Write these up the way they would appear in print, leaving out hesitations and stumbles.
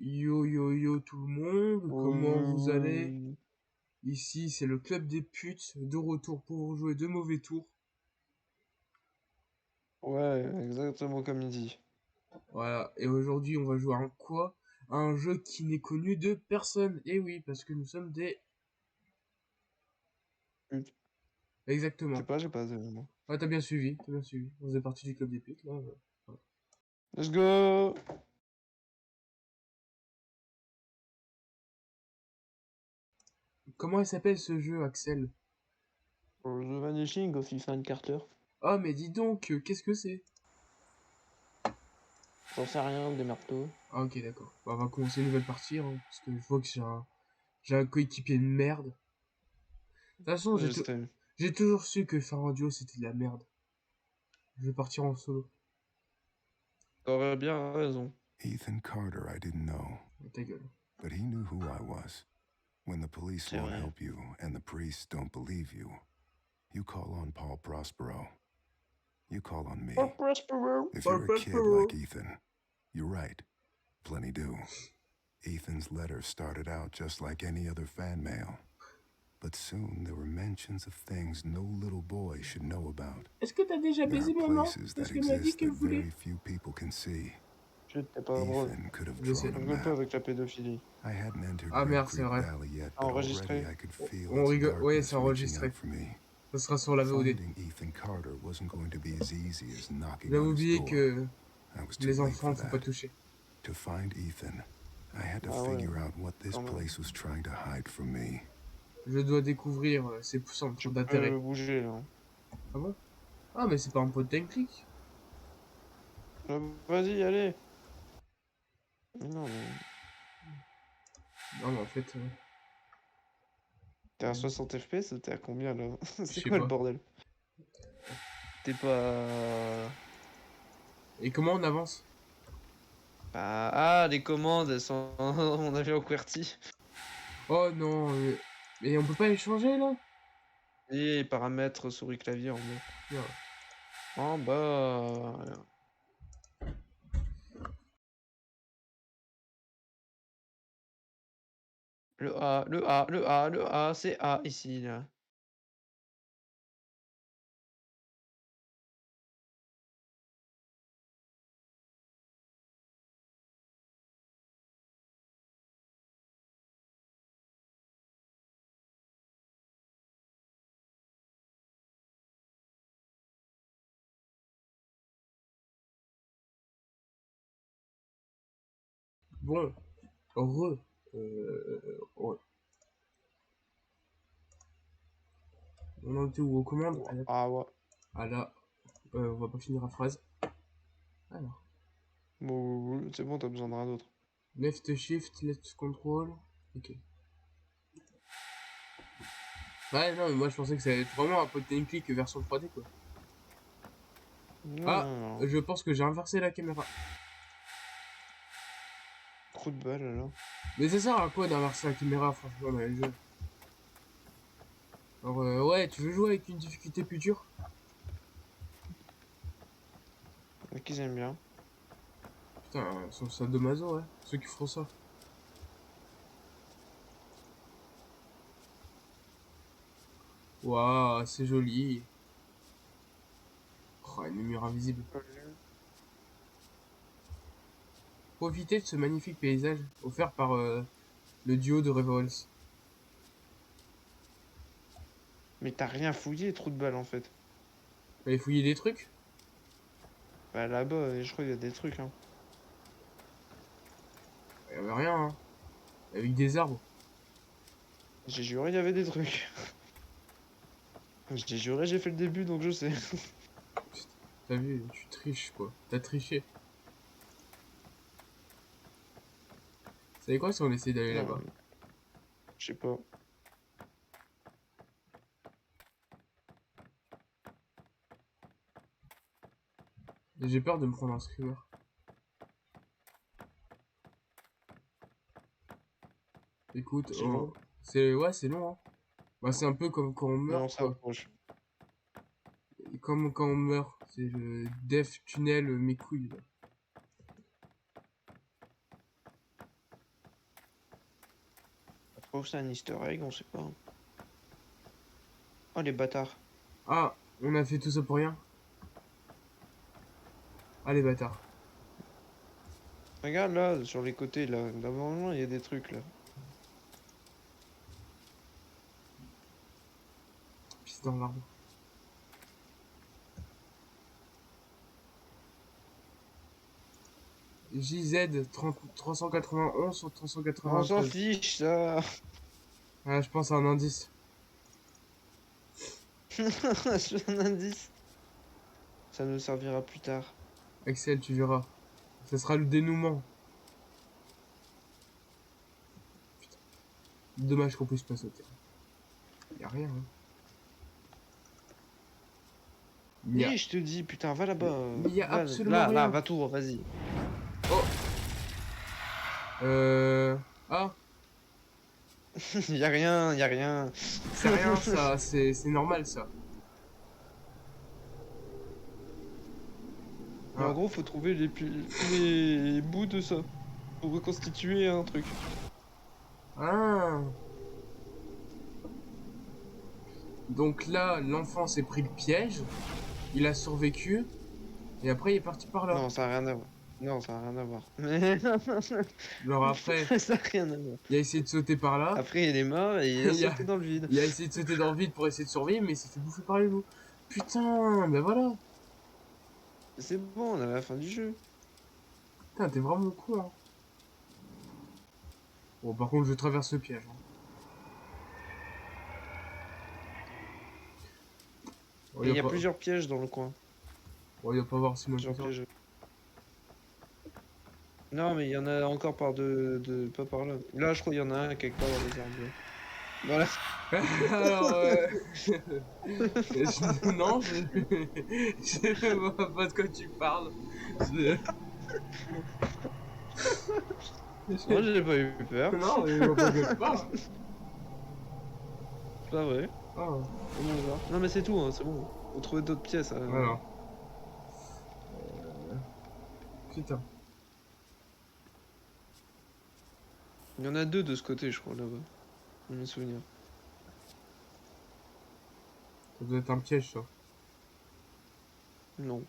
Yo yo yo tout le monde, comment vous allez? Oui, Ici c'est le club des putes, de retour pour jouer de mauvais tours. ouais, exactement comme il dit. Voilà, et aujourd'hui on va jouer à un quoi? À un jeu qui n'est connu de personne. Et oui, parce que nous sommes des... Je sais Exactement. pas, j'ai pas. Ouais, t'as bien suivi, t'as bien suivi. On faisait partie du club des putes, là. Voilà. Let's go! Comment il s'appelle ce jeu, Axel? The Vanishing of Ethan Carter. Oh mais dis donc, qu'est-ce que c'est? J'en sais rien, des marteaux. Ah ok d'accord. Bah, on va commencer une nouvelle partie, hein, parce que je vois que j'ai un coéquipier de merde. De toute façon, Je sais. j'ai toujours su que faire un duo c'était de la merde. Je vais partir en solo. T'aurais bien raison. Ethan Carter, I didn't know, Ta gueule. but he knew who I was. When the police C'est won't vrai. help you and the priests don't believe you, you call on Paul Prospero. You call on me. Prospero! If you're a kid like Ethan, you're right. Plenty do. Ethan's letter started out just like any other fan mail. But soon there were mentions of things no little boy should know about. Est-ce que t'as déjà There are baisé maman? places Parce that qu'elle m'a dit exist qu'elle that voulait. very few people can see. Je t'ai pas drôle. Ethan could have Je sais. drawn a On rigole pas map. avec la pédophilie. I hadn't entered Ah Great merde, c'est Creek vrai. Valley yet, Ah, but enregistré. already I could feel On its rigole. Ouais, darkness c'est reaching enregistré. out for me. Ça sera sur la VOD. Finding Ethan Carter wasn't going to be as easy as knocking J'avais on his oublié door. que I was too les late enfants for faut pas that. toucher. To find Ethan, I had to Ah ouais, figure out what this quand même. place was trying to hide from me. Je dois découvrir ses Tu centres d'intérêt. peux bouger là. Ah bon? Ah mais c'est pas un point and click. Vas-y, allez! Mais non, mais. Non mais en fait, T'es à 60 FPS ou t'es à combien là? je C'est sais quoi le pas. bordel? T'es pas. Et comment on avance? Bah, ah, les commandes, elles sont. On avait en QWERTY. Oh non, mais on peut pas les changer là? Et paramètres souris clavier en bas. Non. En bas. Le A, le A, le A, le A, c'est A ici là. Bon, heureux. Ouais. On en était où? Aux commandes? Ah ouais. Ah là, on va pas finir la phrase. Alors. Bon, c'est bon, t'as besoin de rien d'autre. Left shift, left control. Ok. Ouais, non, mais moi je pensais que ça allait être vraiment un point and click version 3D quoi. Non, Ah, non, non. je pense que j'ai inversé la caméra. Trou de balle là. Mais ça sert à quoi d'inverser la caméra franchement dans les jeux? Alors ouais, tu veux jouer avec une difficulté plus dure? Qu'ils aiment bien. Putain, sont sadomaso, ouais. Ceux qui feront ça. Waouh, c'est joli. Oh, une mur invisible. Profitez de ce magnifique paysage offert par le duo de Revolts. Mais t'as rien fouillé, trou de balle en fait. Fallait fouiller des trucs? Bah là-bas, je crois qu'il y a des trucs, hein. Il y avait rien, hein. Avec des arbres. J'ai juré, il y avait des trucs. J'ai juré, j'ai fait le début donc je sais. T'as vu, tu triches quoi. T'as triché. Vous savez quoi si on essaie d'aller Non, là-bas? je sais pas. J'ai peur de me prendre un screamer. Écoute, C'est long. c'est ouais, c'est long, hein. Bah, c'est un peu comme quand on Mais on meurt, quoi. s'approche. Et comme quand on meurt, c'est le Death Tunnel mes couilles. Là. trouve que c'est un easter egg, on sait pas. Oh les bâtards. Ah, on a fait tout ça pour rien. Allez, bâtard. Regarde là, sur les côtés là, normalement il y a des trucs là. Pisse dans l'arbre. JZ 30 391 sur On s'en 393. fiche ça. Ah, je pense à un indice. Je fais un indice. Ça nous servira plus tard. Axel, tu verras. Ça sera le dénouement. Putain. Dommage qu'on puisse pas sauter. Y a rien. Hein. Y a... Oui, je te dis, putain, va là-bas. Mais y a Va, absolument là, rien. va tout, vas-y. Oh. Ah, Y a rien, y a rien. c'est rien ça, c'est normal ça. Mais en Ah. gros, faut trouver les bouts de ça pour reconstituer un truc. Ah. Donc là, l'enfant s'est pris le piège, il a survécu, et après il est parti par là. Non, ça a rien à voir. Non, ça a rien à voir. Mais Alors après, ça a rien à voir. il a essayé de sauter par là, Après, il est mort et il a Il a- sauté dans le vide. il a essayé de sauter dans le vide pour essayer de survivre, mais il s'est fait bouffer par les loups. Putain, ben voilà. C'est bon, on est à la fin du jeu. Putain, t'es vraiment con, hein. Bon, par contre, je traverse le piège. Hein. Oh, Et il y a pas... plusieurs pièges dans le coin. oh, y a pas voir si moi je Plusieurs sors. pièges. Non, mais il y en a encore par pas par là. Là, je crois qu'il y en a un quelque part dans les arbres. Voilà. Alors, non, je vois pas de quoi tu parles. Je- Moi, j'ai pas eu peur. Non, je vois pas de quoi tu parles. C'est pas vrai. Ah, Comment on va. Non, mais c'est tout, hein, c'est bon. Faut trouver d'autres pièces. voilà. Putain. Il y en a deux de ce côté, je crois, là-bas. Je me souviens. Ça doit être un piège, ça. Non.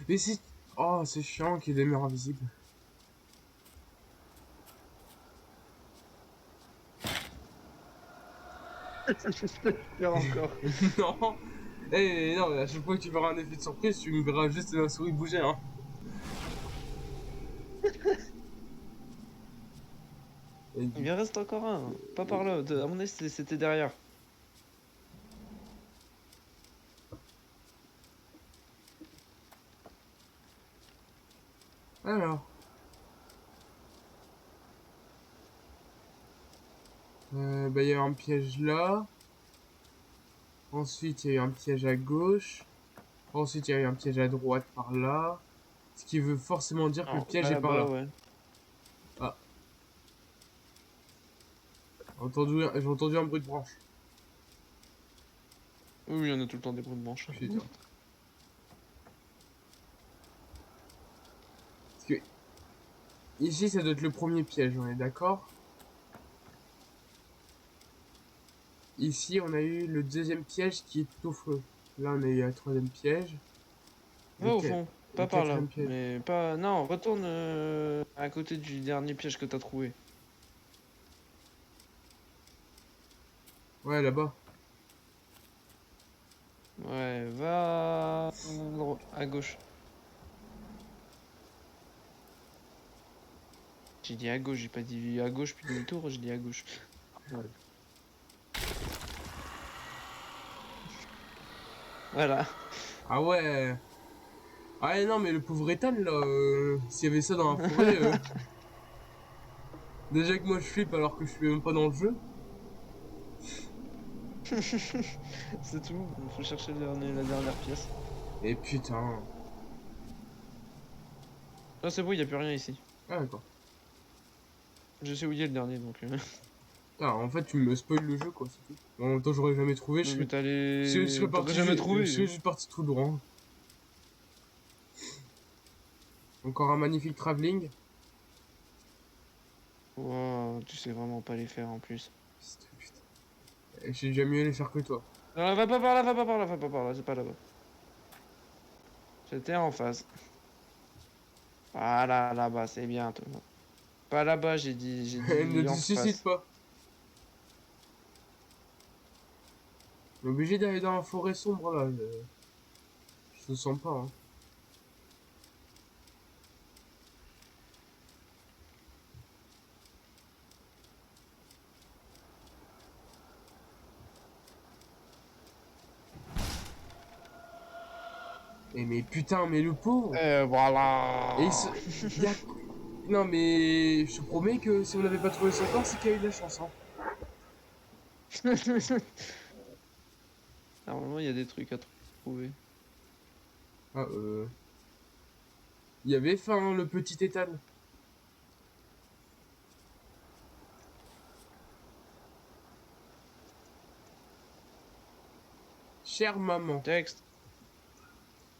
Mais c'est... Oh, c'est chiant qu'il y ait des murs invisibles. Faire encore. Non. Eh, non, mais à chaque fois que tu verras un effet de surprise, tu me verras juste la souris bouger, hein. Et Il en reste encore un. Pas par là. À mon avis, c'était derrière. alors... bah, il y a un piège là. Ensuite, il y a eu un piège à gauche. Ensuite, il y a eu un piège à droite par là. Ce qui veut forcément dire que le piège est par là. Ouais. J'ai entendu un bruit de branche. Oui, il y en a tout le temps des bruits de manche. Putain. Parce que... Ici, ça doit être le premier piège, on est d'accord? Ici, on a eu le deuxième piège qui est au feu. Là, on a eu un troisième piège. Va au Lequel- fond. le Pas par là. quatrième piège. Mais pas. Non, retourne à côté du dernier piège que t'as trouvé. Ouais, là-bas. Ouais, va à gauche. J'ai dit à gauche, j'ai pas dit à gauche puis demi-tour, j'ai dit à gauche. Ouais. Voilà. Ah ouais. Ah non, mais le pauvre Ethan, là, s'il y avait ça dans la forêt... Déjà que moi, je flippe alors que je suis même pas dans le jeu. C'est tout, il faut chercher la dernière pièce. Et putain. Ah c'est bon, il y a plus rien ici. Ah d'accord. Je sais où il est le dernier donc. Ah, en fait, tu me spoil le jeu, quoi, c'est tout. En même temps, j'aurais jamais trouvé, Non, mais t'allais... je serais T'aurais parti, jamais trouvé. je serais juste parti tout droit. Encore un magnifique travelling. Wow, tu sais vraiment pas les faire en plus. Putain. J'ai déjà mieux les faire que toi. Non, va pas par là, va pas par là, va pas par là, c'est pas là-bas. J'étais en face. Voilà, là-bas, c'est bien, toi. Pas là-bas, j'ai Ne dit te en suicide face. pas. On est obligé d'aller dans la forêt sombre, là. Je te sens pas, hein. Eh, mais putain, mais le pauvre. Voilà. Et y a... Non, mais je te promets que si on n'avait pas trouvé son corps, c'est qu'il y a eu de la chance, hein. Normalement, il y a des trucs à trouver. Ah, Il y avait faim, hein, le petit Ethan. Chère maman, Texte.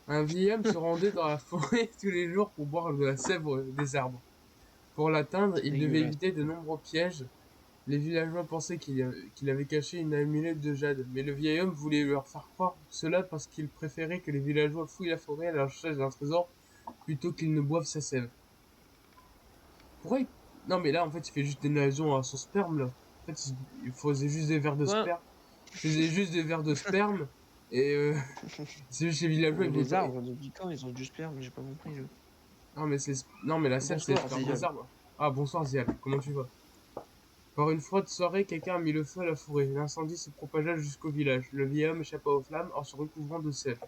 un vieil homme se rendait dans la forêt tous les jours pour boire de la sève des arbres. Pour l'atteindre, il devait Dégueulasse. éviter de nombreux pièges. Les villageois pensaient qu'il avait caché une amulette de jade, mais le vieil homme voulait leur faire croire cela parce qu'il préférait que les villageois fouillent la forêt à la recherche d'un trésor plutôt qu'ils ne boivent sa sève. Pourquoi il... Non, mais là, en fait, il fait juste des liaisons à son sperme, là. En fait, il faisait juste des verres de Ouais. sperme. Il faisait juste des verres de sperme, et c'est juste les villageois, Mais ils voulaient les pas... arbres, depuis quand ils ont du sperme? J'ai pas compris. Non, mais non, mais la sève, c'est le Bonsoir, sperme des Zial. arbres. Ah, bonsoir, Zial, comment tu vas? Par une froide soirée, quelqu'un a mis le feu à la forêt. L'incendie se propagea jusqu'au village. Le vieil homme échappa aux flammes en se recouvrant de sève.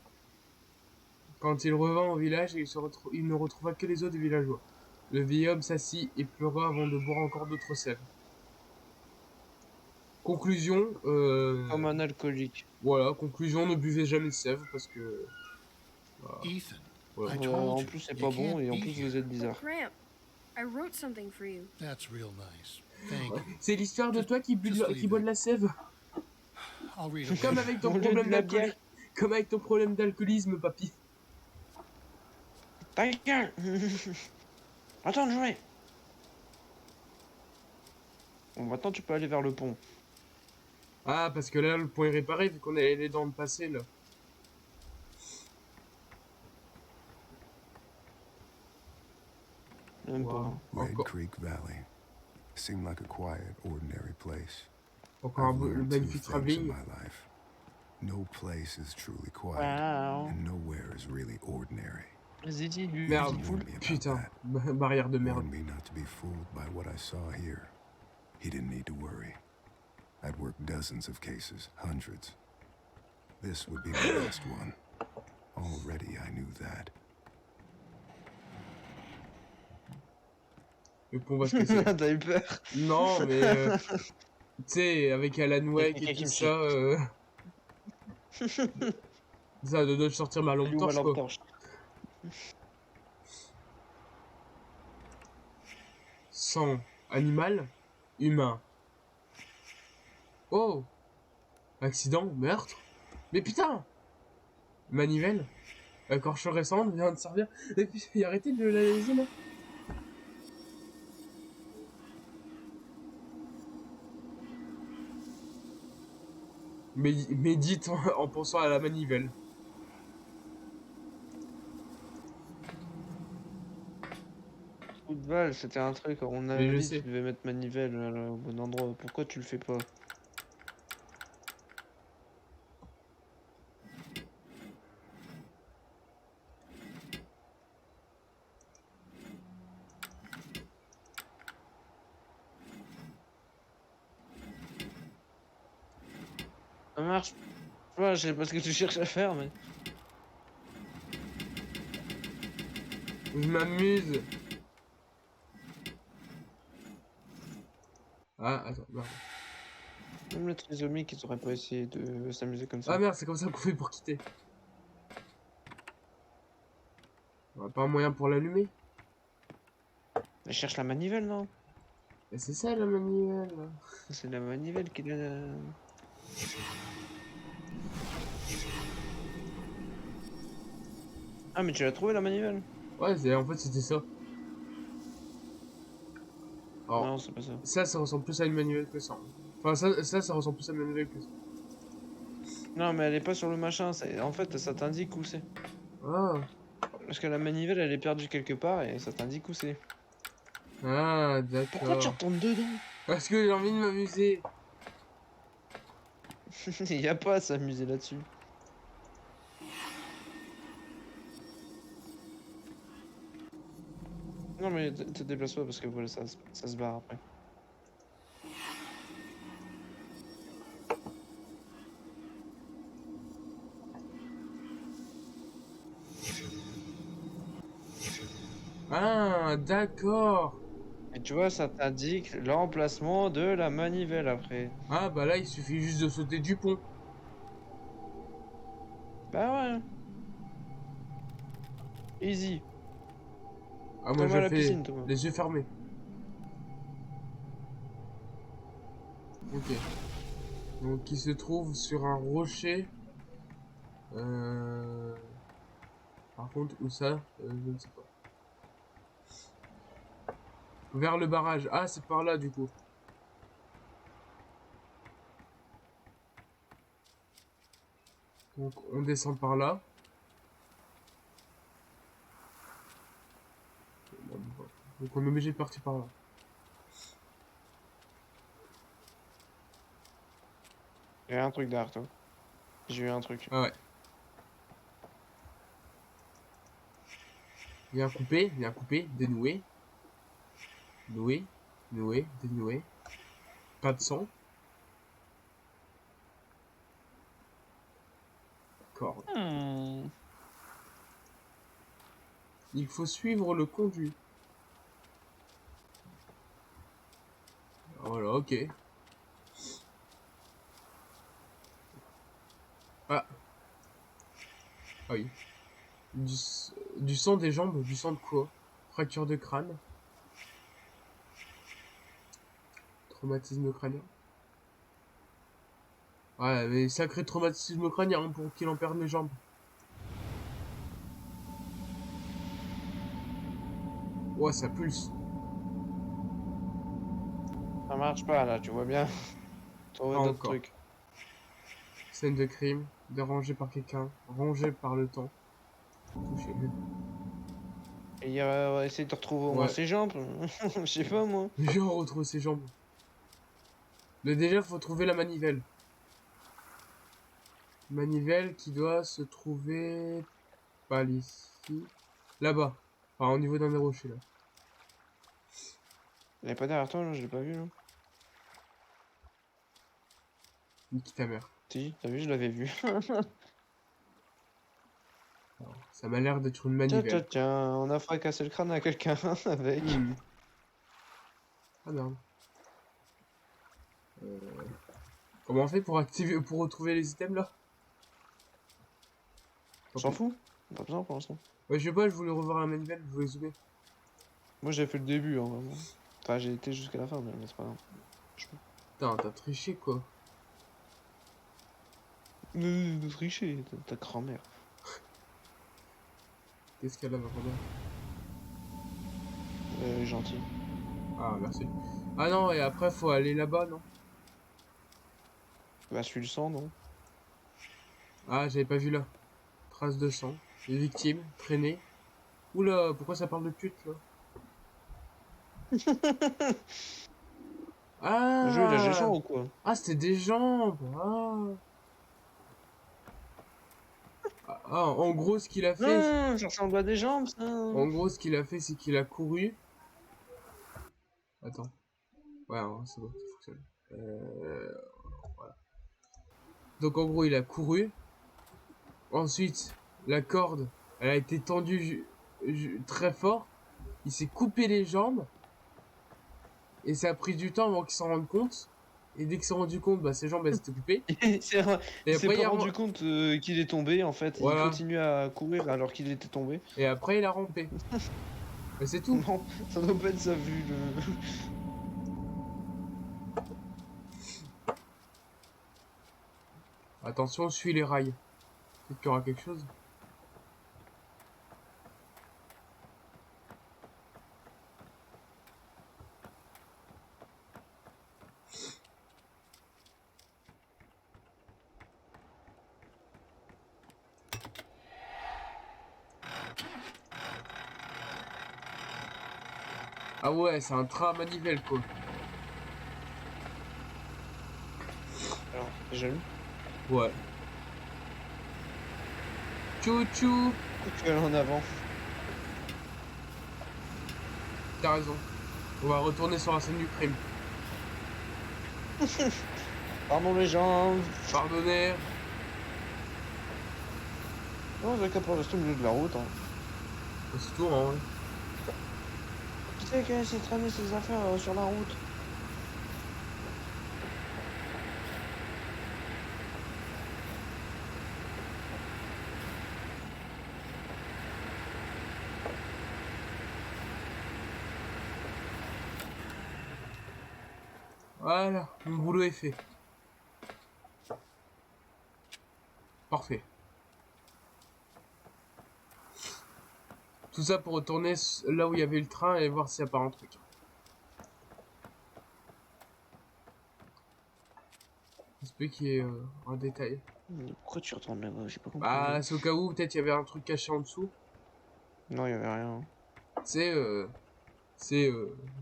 Quand il revint au village, il ne retrouva que les os des villageois. Le vieil homme s'assit et pleura avant de boire encore d'autres sèves. Conclusion, Comme un alcoolique. voilà, conclusion, ne buvez jamais de sève parce que, bah, Ethan, voilà. I told En you, plus, c'est you pas bon can't et en be plus, vous here. êtes bizarre. Gramp, I wrote something for you. That's real nice. Thank you. C'est l'histoire de toi qui Just leave boit it. de la sève. I'll read it Comme later. avec ton Au lieu de problème la bière. d'alcoolisme. Comme avec ton problème d'alcoolisme, papy. Ta gueule. Attends de jouer. Bon, maintenant, tu peux aller vers le pont. Ah, parce que là, le point est réparé vu qu'on a les dents de passé, là. Même pas. Wow. Red Encore, Creek Valley seemed like a quiet, ordinary place. encore I've learned two magnifique things in travelling. my life. No place is truly quiet, Wow. and nowhere is really ordinary. Zizi du Merde, Warned me about putain. that. Barrière de merde. Warned me not to be fooled by what I saw here. He didn't need to worry. I'd worked dozens of cases, hundreds. This would be my last one. Already I knew that. Le pont va se casser. T'as eu peur. Non, mais... tu sais, avec Alan Wake et tout ça... Ça de sortir ma lampe Où ma torche, lampe quoi. torche. Sang animal, humain. Oh! Accident, meurtre. Mais putain! Manivelle. Écorchure récente vient de servir. Et puis, arrêtez de la laisser, là. Médite en pensant à la manivelle. Coup de balle, c'était un truc. On Mais avait je dit sais. que tu devais mettre manivelle là, au bon endroit. Pourquoi tu le fais pas? Ça marche. Ouais, je sais pas ce que tu cherches à faire, mais. Je m'amuse. Ah, attends, merde. Même les trisomiques, ils auraient pas essayé de s'amuser comme ça. Ah merde, c'est comme ça qu'on fait pour quitter. On a pas un moyen pour l'allumer? Mais cherche la manivelle, non? Et c'est ça la manivelle. C'est la manivelle qui l'a... Ah, mais tu l'as trouvé la manivelle? Ouais, en fait c'était ça. Alors, Non, c'est pas ça. ça ressemble plus à une manivelle que ça. Enfin, ça ressemble plus à une manivelle que ça. Non, mais elle est pas sur le machin. En fait, ça t'indique où c'est. Ah, Parce que la manivelle, elle est perdue quelque part et ça t'indique où c'est. ah, Pourquoi tu d'accord. retournes dedans? Parce que j'ai envie de m'amuser. Il y a pas à s'amuser là-dessus. Non, mais te déplace pas parce que voilà, ça se barre après. Ah, d'accord. Et tu vois, ça t'indique l'emplacement de la manivelle après. Ah, bah là, il suffit juste de sauter du pont. Bah ouais. Easy. Ah, moi, Comme je à la fais piscine, Thomas. les yeux fermés. Ok. Donc, il se trouve sur un rocher. Euh... Par contre, où ça? Je ne sais pas. Vers le barrage. Ah, c'est par là, du coup. Donc, on descend par là. Donc, on est obligé de partir par là. J'ai un truc derrière toi. J'ai eu un truc. Ah ouais. Bien coupé, bien coupé, dénoué. Noué, noué, dénoué. Pas de sang. Corde. Hmm. Il faut suivre le conduit. Voilà, ok. Ah, ah oui. Du sang des jambes, du sang de quoi? Fracture de crâne. Traumatisme crânien. Ouais, mais sacré traumatisme crânien hein, pour qu'il en perde les jambes. Ouais, ça pulse. Ça marche pas là, tu vois bien. Pas Trouver d'autres encore. trucs. Scène de crime, dérangé par quelqu'un, rongé par le temps. Touché. Et on va essayer de retrouver au moins Ouais. ses jambes. Je sais pas moi. Les gens retrouvent ses jambes. Mais déjà, faut trouver la manivelle. Manivelle qui doit se trouver... Pas ici. Là-bas. Enfin, au niveau d'un des rochers, là. Elle est pas derrière toi là, je l'ai pas vu là. Nique ta mère. Si, t'as vu, je l'avais vu. Ça m'a l'air d'être une Tiens, tiens, manivelle. tiens, on a fracassé le crâne à quelqu'un avec. Hmm. Ah merde. Comment on fait pour activer, pour retrouver les items là? On s'en fout. Pas besoin pour l'instant. Ouais, je sais pas, je voulais revoir la manivelle, je voulais zoomer. Moi j'ai fait le début, hein, vraiment. Enfin, j'ai été jusqu'à la fin, mais c'est pas grave. Putain, t'as triché quoi. De tricher, ta grand-mère. Qu'est-ce qu'elle a vraiment? Gentil. Ah, merci. Ah non, et après, faut aller là-bas, non? Bah, suis le sang, non? Ah, j'avais pas vu là. Traces de sang. Les victimes, traînées. Oula, pourquoi ça parle de pute là? Le jeu il a Ah! géant ou quoi? Ah, c'était des jambes! Ah! En gros, ce qu'il a fait, Non, ça ressemble à des jambes, ça. c'est qu'il a couru. Attends. Ouais, hein, c'est bon, ça fonctionne. Voilà. Donc, en gros, il a couru. Ensuite, la corde, elle a été tendue très fort. Il s'est coupé les jambes. Et ça a pris du temps avant qu'il s'en rende compte. Et dès qu'il s'est rendu compte, bah, ses jambes, elles étaient coupées. Il s'est Et il s'est après, pas rendu compte qu'il est tombé, en fait. Il Voilà. continue à courir alors qu'il était tombé. Et après, il a rampé. Mais c'est tout. Non, ça doit pas être ça vu le. Attention, suis les rails. Peut-être qu'il y aura quelque chose. Ah ouais, c'est un train à manivelle, quoi. Alors, c'est jaloux. Ouais. Tchou-tchou. Pourquoi tu vas aller en avant? T'as raison. On va retourner sur la scène du crime. Pardon les gens. Pardonnez. Non, j'ai qu'à pas rester au milieu de la route. Hein. C'est tout, hein. Ouais. Qui c'est qui a essayé de traîner ses affaires sur la route? Voilà, mon boulot est fait. Parfait. Tout ça pour retourner là où il y avait le train et voir s'il n'y a pas un truc. J'espère qu'il y ait un détail. Pourquoi tu retournes là-bas? J'ai pas compris. Bah, c'est au cas où, peut-être il y avait un truc caché en dessous. Non, il y avait rien. C'est c'est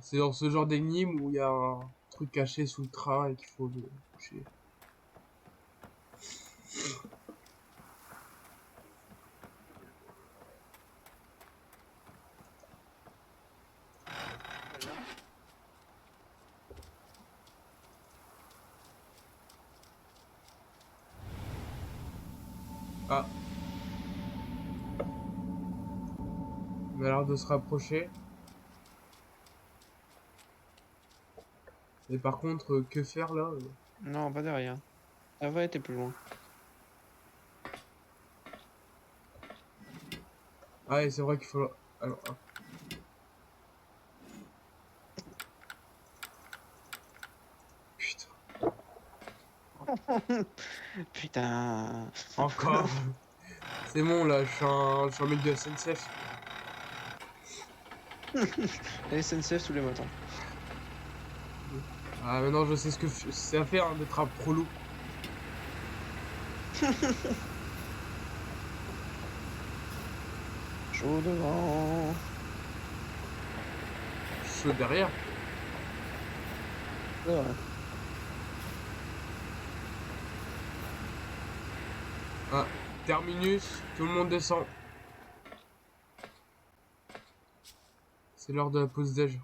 c'est dans ce genre d'énigme où il y a un truc caché sous le train et qu'il faut le coucher. Ah. On a l'air de se rapprocher. Et par contre, que faire là Non, pas derrière. Ça va être plus loin. Ah, et c'est vrai qu'il faut... Alors, ah. Putain. Putain. Encore. C'est bon là, je suis un mec de SNCF. La SNCF tous les matins. Ah, maintenant je sais ce que c'est à faire hein, d'être un prolo. Chaud devant. Chaud derrière. Ouais. Ah, terminus, tout le monde descend. C'est l'heure de la pause déj.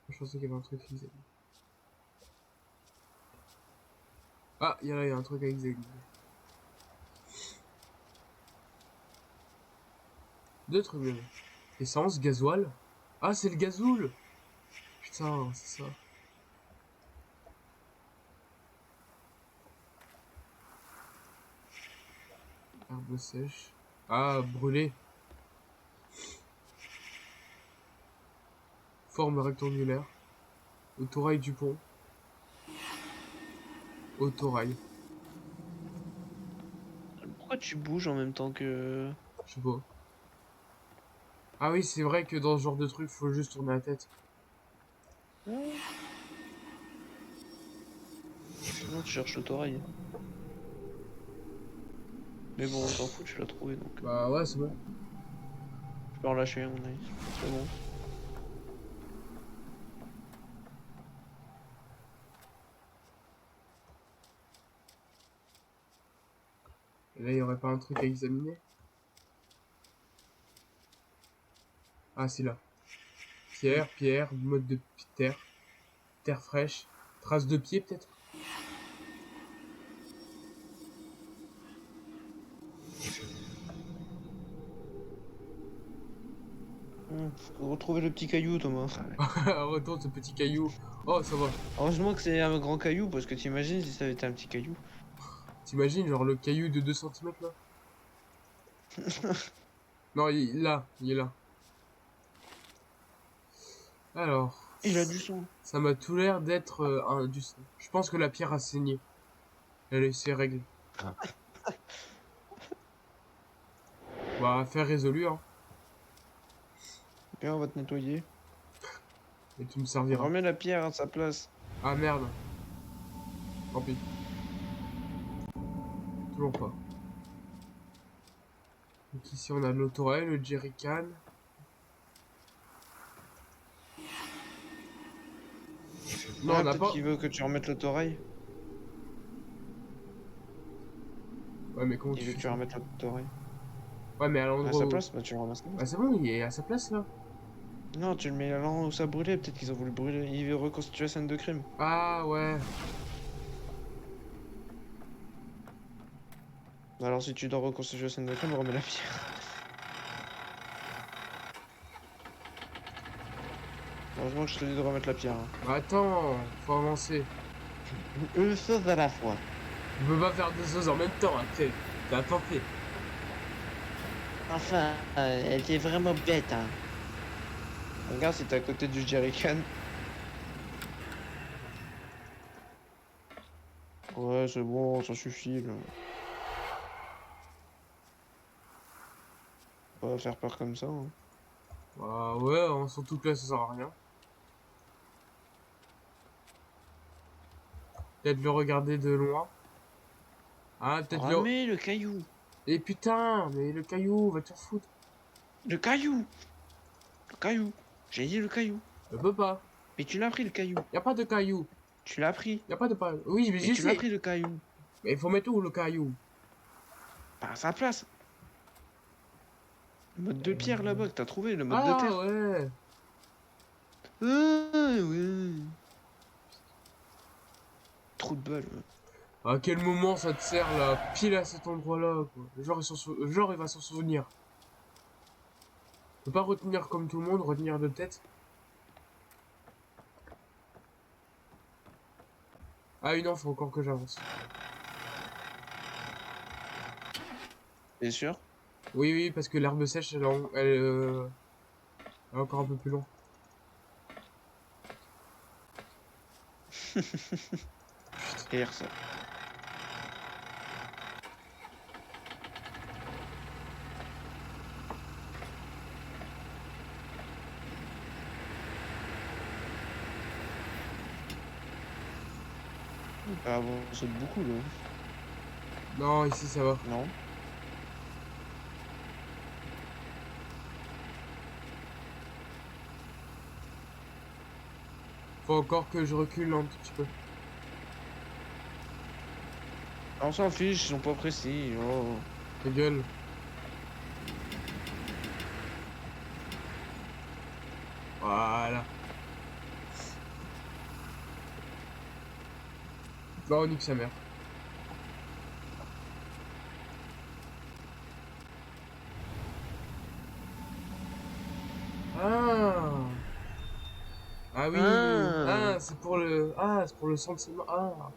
Je pensais qu'il y avait un truc qui faisait. Ah, il y a un truc avec Zeg. Deux trucs même. Essence, gasoil. Ah, c'est le gazoul. Putain, c'est ça. Herbe sèche. Ah, brûlé. Forme rectangulaire. Autorail du pont. Autorail. Pourquoi tu bouges en même temps que... Je sais pas. Ah oui, c'est vrai que dans ce genre de truc, faut juste tourner la tête. Sinon tu cherches l'autorail. Mais bon, on s'en fout, tu l'as trouvé donc. Bah ouais, c'est bon. Je peux en lâcher à mon avis. C'est bon. Et là, il y aurait pas un truc à examiner? Ah, c'est là. Pierre, pierre, mode de terre. Terre fraîche. Trace de pied, peut-être? Faut retrouver le petit caillou, Thomas. Retourne ce petit caillou. Oh, ça va. Heureusement que c'est un grand caillou, parce que t'imagines si ça avait été un petit caillou. T'imagines, genre le caillou de 2 cm là? Non, il est là. Alors, Il a du sang. ça m'a tout l'air d'être du sang. Je pense que la pierre a saigné. Elle a ses règles. Bah, affaire résolue, hein. Viens, on va te nettoyer. Et tu me serviras. Remets la pierre à sa place. Ah merde. Tant pis. Toujours pas. Donc ici on a l'autorail, le jerrycan. Non, Ah, on n'a peut-être pas. qu'il veut que tu remettes l'autorail. Ouais, mais comment Il tu veut fais que tu ça? remettes l'autorail. Ouais, mais à À l'endroit sa où. place, bah tu le ramasses. Bah, c'est bon, il est à sa place là. Non, tu le mets là où ça brûlait. Peut-être qu'ils ont voulu brûler. Il veut reconstituer la scène de crime. Ah ouais. Alors, si tu dois reconstituer la scène de crime, remets la pierre. Heureusement que je te dis de remettre la pierre. Hein. Bah, attends, faut avancer. Une chose à la fois. On peut pas faire deux choses en même temps, après. T'as pas fait. Enfin, elle était vraiment bête, hein. Regarde si t'es à côté du jerrycan. Ouais, c'est bon, ça suffit, là. On va pas faire peur comme ça, hein. Bah ouais, hein, surtout que là ça sert à rien. Peut-être le regarder de loin. Ah, peut-être le. Remets le caillou. Et putain, mais le caillou, va te faire foutre. Le caillou. Le caillou. J'ai dit le caillou. Je peux pas. Mais tu l'as pris, le caillou. Y a pas de caillou. Tu l'as pris. Y a pas de pas. Oui, mais Mais je tu l'as sais. pris, le caillou. Mais il faut mettre où le caillou? Pas à sa place. Le mode de pierre là-bas que t'as trouvé, le mode de Ah terre. ouais. Ah ouais. Trop de balles. Ouais. À quel moment ça te sert là, pile à cet endroit-là, quoi. Genre il va s'en souvenir. Faut pas retenir comme tout le monde, retenir de tête. Ah oui, non, faut encore que j'avance. T'es sûr? Oui, oui, parce que l'herbe sèche, elle est encore un peu plus loin. Hier ça. Ah bon, on saute beaucoup là. Non, ici ça va. Non? Faut encore que je recule un tout petit peu. On s'en fiche, ils sont pas précis. Oh. Ta gueule. Voilà. Bah, on nique sa mère. Ah. Ah oui. Ah. Ah, c'est pour le. Ah, c'est pour le sentiment. Ah.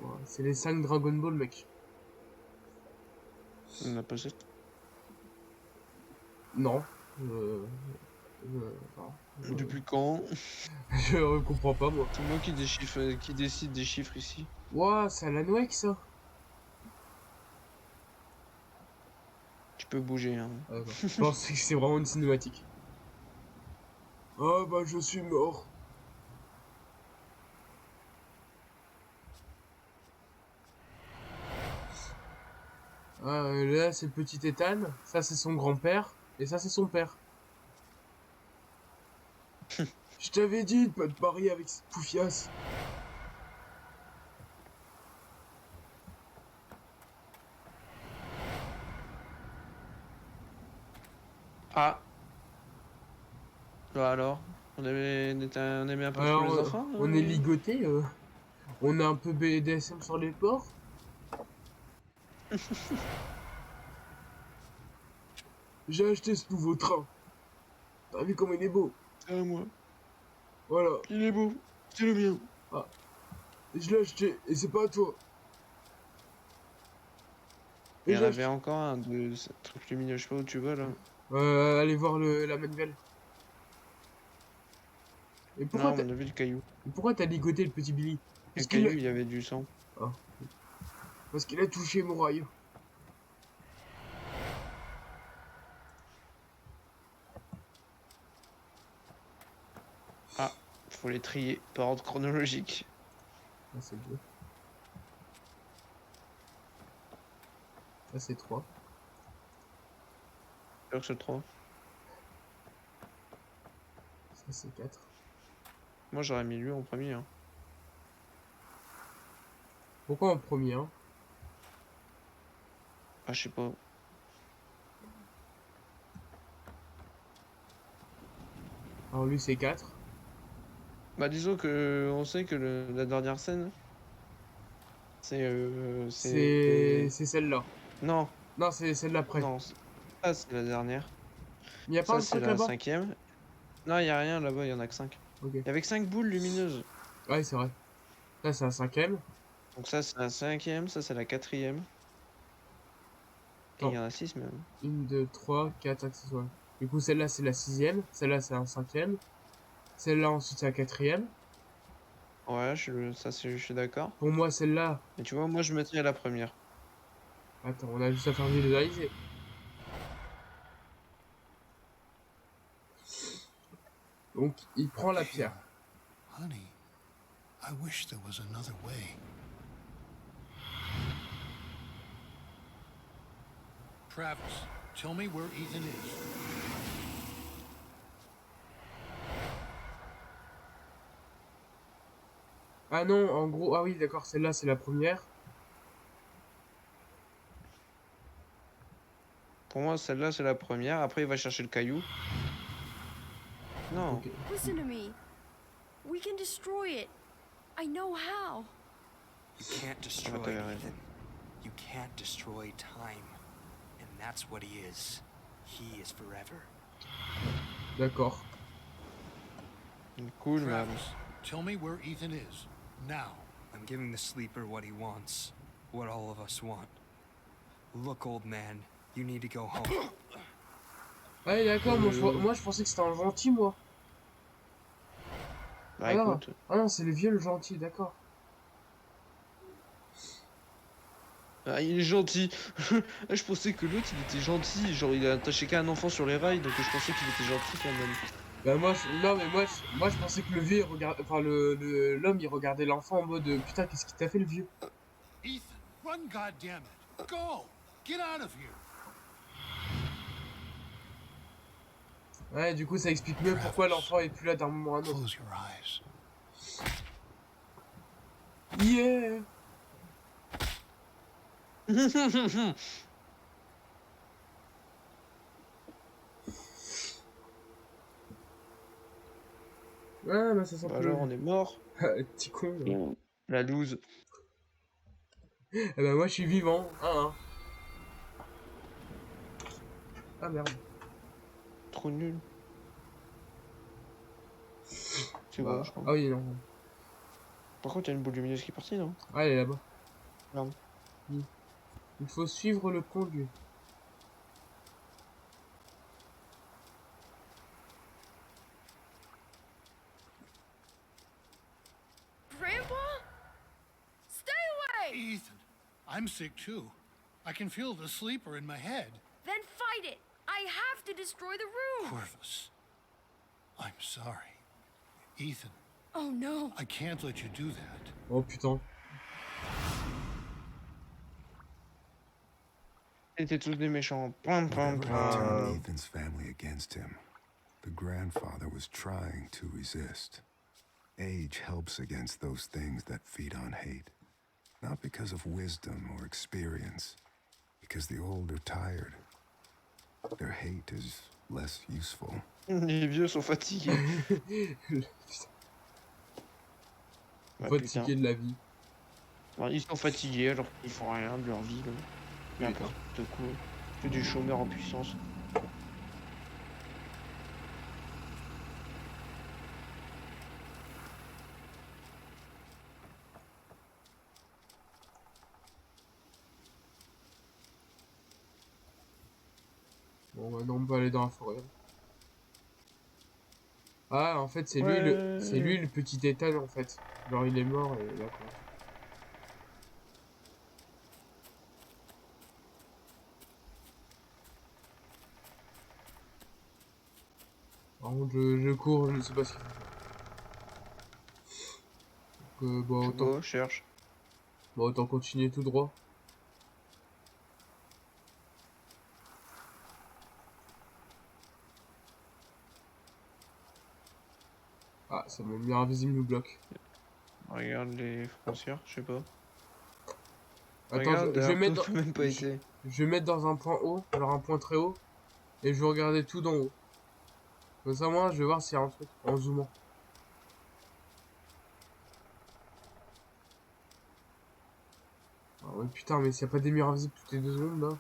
Ouais, c'est les 5 Dragon Ball, mec. On a pas ça. Non. Non. Depuis quand? Je comprends pas, moi. C'est moi qui décide des chiffres ici. Ouah, c'est Alan Wake, ça. Tu peux bouger, hein. Ah, d'accord. Je pense que c'est vraiment une cinématique. Ah bah je suis mort. Ah, là c'est le petit Ethan, ça c'est son grand-père, et ça c'est son père. Je t'avais dit de pas te parier avec cette poufiasse. Ah. Bah alors, on aimait un peu trop Alors, les enfants. on est ligoté, on a un peu BDSM sur les ports. J'ai acheté ce nouveau train. T'as vu comme il est beau? C'est à moi. Voilà. Il est beau. C'est le mien. Ah. Je l'ai acheté, et c'est pas à toi. Il y en j'ai avait encore un de ce truc lumineux, je sais pas où tu vas là. Allez voir la manuelle. Et pourquoi Non, t'as on a vu le caillou. pourquoi t'as ligoté le petit Billy? Le Parce qu'il a... caillou, il y avait du sang. Ah. Parce qu'il a touché mon rail. Ah, faut les trier par ordre chronologique. Ah, c'est 2. Ah, c'est 3. Sûr que c'est 3. Ça, c'est 4. Moi, j'aurais mis lui en premier. Hein. Pourquoi en premier, hein? Ah, je sais pas. Alors lui, c'est 4. Bah, disons que on sait que la dernière scène, C'est celle-là. Non, Non, c'est celle d'après. non. Ça, c'est la dernière. Il y a pas Ça, un c'est truc la là-bas? 5e. Non, il y a rien là-bas, il y en a que 5. Ok. Et avec 5 boules lumineuses. Ouais, c'est vrai. Là, c'est un 5ème. Donc ça, c'est la 5e, ça, c'est la 4e. Et il Attends. y en a 6 même. 1, 2, 3, 4 accessoires. Du coup, celle-là, c'est la 6ème. Celle-là, c'est un 5ème. Celle-là, ensuite, c'est la 4ème. Ouais, je suis d'accord. Pour moi, celle-là... Mais tu vois, moi, je mettrais la première. Attends, on a juste à faire visualiser. Donc, il prend la pierre. Honey, I wish there was another way. Travis, tell me where Ethan is. Ah non, en gros... Ah oui, d'accord, celle-là, c'est la première. Pour moi, celle-là, c'est la première. Après, il va chercher le caillou. Non. Ok. Listen to me. We can destroy it. I know how. You can't destroy t'avais raison. Ethan. You can't destroy time. And that's what he is. He is forever. D'accord. Cool, man. Travis, tell me where Ethan is. Now. I'm giving the sleeper what he wants. What all of us want. Look, old man, you need to go home. Ah oui, d'accord, moi, je pensais que c'était un gentil, moi. Bah, Ah non, écoute. ah non, c'est le vieux, le gentil, d'accord. Ah, il est gentil. Je pensais que l'autre, il était gentil. Genre, il a attaché qu'à un enfant sur les rails, donc je pensais qu'il était gentil quand même. Bah non mais moi je pensais que le vieux il regardait, enfin l'homme il regardait l'enfant en mode putain qu'est-ce qu'il t'a fait le vieux. Ethan, run, goddammit. Go! Get out of here. Ouais du coup ça explique mieux pourquoi l'enfant est plus là d'un moment à un autre. Close your eyes. Yeah. Ah bah ça sent Bah, plus. alors, on est mort. Petit con. Là. La loose. Eh bah moi je suis vivant. Hein. Ah merde. Trop nul. C'est Bah, bon, je crois. ah oui non. Par contre, il y a une boule lumineuse qui est partie, non? Ah elle est là-bas. Merde. Il faut suivre le conduit. Grandpa? Stay away! Ethan, I'm sick too. I can feel the sleeper in my head. Then fight it. I have to destroy the room. Corvus, I'm sorry. Ethan, Oh no. I can't let you do that. Oh putain. Ils étaient tous des méchants. Pam, pam, Whatever had turned pam. Ethan's family against him, the grandfather was trying to resist. Age helps against those things that feed on hate. Not because of wisdom or experience, because the old are tired. Their hate is less useful. Les vieux sont fatigués. Bah, putain. Fatigué de la vie. Enfin, ils sont fatigués alors qu'ils font rien de leur vie. Là. N'importe quoi. Que des chômeurs en puissance. Bon Bon, maintenant on peut aller dans la forêt. Ah, en fait, c'est lui Ouais. le petit Ethan, en fait. Genre, il est mort et là, quoi. Par contre, je cours, je sais pas ce qu'il faut faire. Donc, Je sais pas, je cherche. autant continuer tout droit. Ah, ça m'a mis invisible nous bloque. Regarde les frontières, je sais pas. Attends, Regarde, je vais derrière toi, mettre dans, peut même pas été. je vais mettre dans un point haut, alors un point très haut, et je vais regarder tout d'en haut. Comme ça, moi, je vais voir s'il y a un truc en zoomant. Ah ouais, putain, mais s'il n'y a pas des murs invisibles toutes les 2 secondes, là.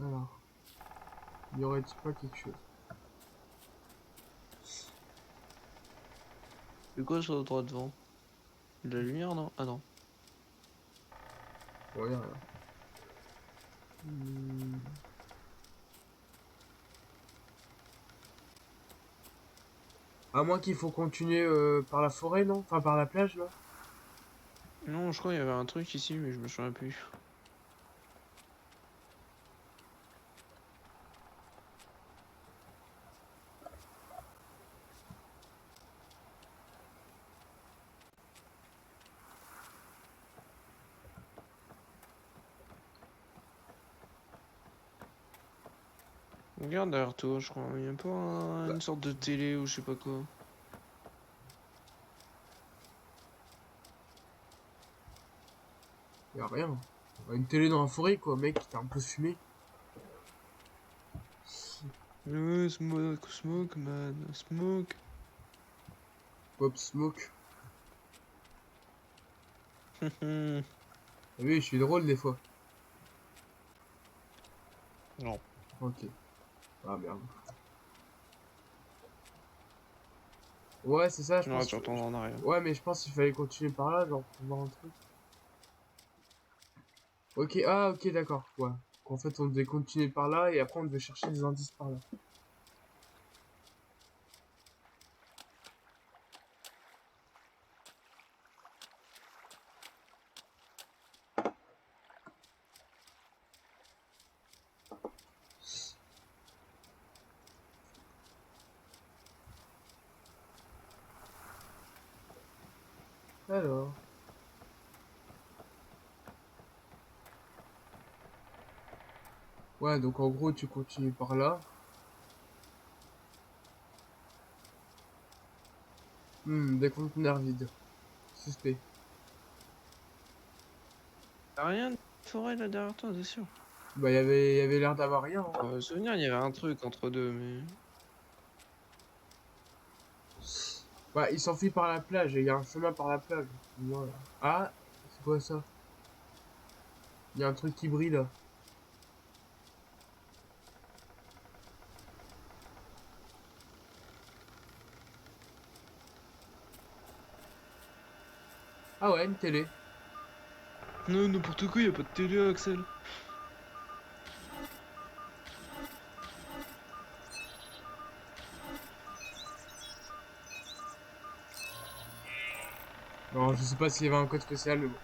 Alors, y aurait-il pas quelque chose? C'est quoi sur le droit devant? De la lumière, non? Ah non. Ouais, y a rien. Hmm. À moins qu'il faut continuer par la forêt, non? Enfin, par la plage, là? Non, je crois qu'il y avait un truc ici, mais je me souviens plus. Regarde derrière toi, je crois. Il y a pas Bah, une sorte de télé ou je sais pas quoi. y a rien. Une télé dans la forêt, quoi, mec, t'es un peu fumé. Ouais, smoke, smoke, man, smoke. Pop Smoke. Non. Ah oui, je suis drôle des fois. Ok. Ah merde. Ouais, c'est ça, je Non, pense. tu retournes en arrière. Ouais, mais je pense qu'il fallait continuer par là, genre, pour voir un truc. Ok, ah, ok, d'accord. Ouais. En fait, on devait continuer par là et après, on devait chercher des indices par là. Alors. Ouais, donc en gros, tu continues par là. Des conteneurs vides. Suspect. Y'a rien de forêt là derrière toi, c'est sûr. Bah, y avait l'air d'avoir rien, hein. Dans le souvenir, il y avait un truc entre deux, mais. Bah, il s'enfuit par la plage et il y a un chemin par la plage. Voilà. Ah, c'est quoi ça? Il y a un truc qui brille là. Ah ouais, une télé. Non, n'importe quoi, y a pas de télé, Axel. Non, je sais pas s'il y avait un code spécial, mais bon.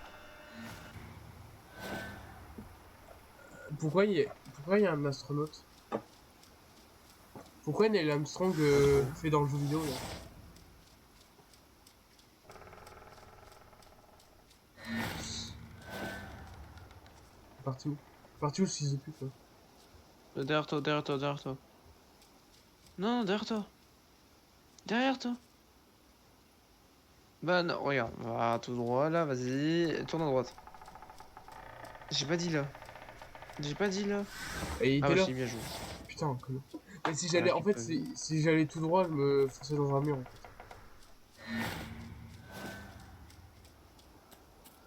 Pourquoi il y a un astronaute? Pourquoi Neil Armstrong Pas trop. fait dans le jeu vidéo là? Il est parti où? Il est parti où ce fils de pute là? Derrière toi, derrière toi, derrière toi. Non, derrière toi. Derrière toi. Bah non, regarde, va tout droit là, vas-y, tourne à droite. J'ai pas dit là. J'ai pas dit là. Et il Ah était bah là. si, bien joué. Putain, connard. Mais si Ah, j'allais, en j'ai fait, pas vu. si j'allais tout droit, je me fonçais dans un mur en fait.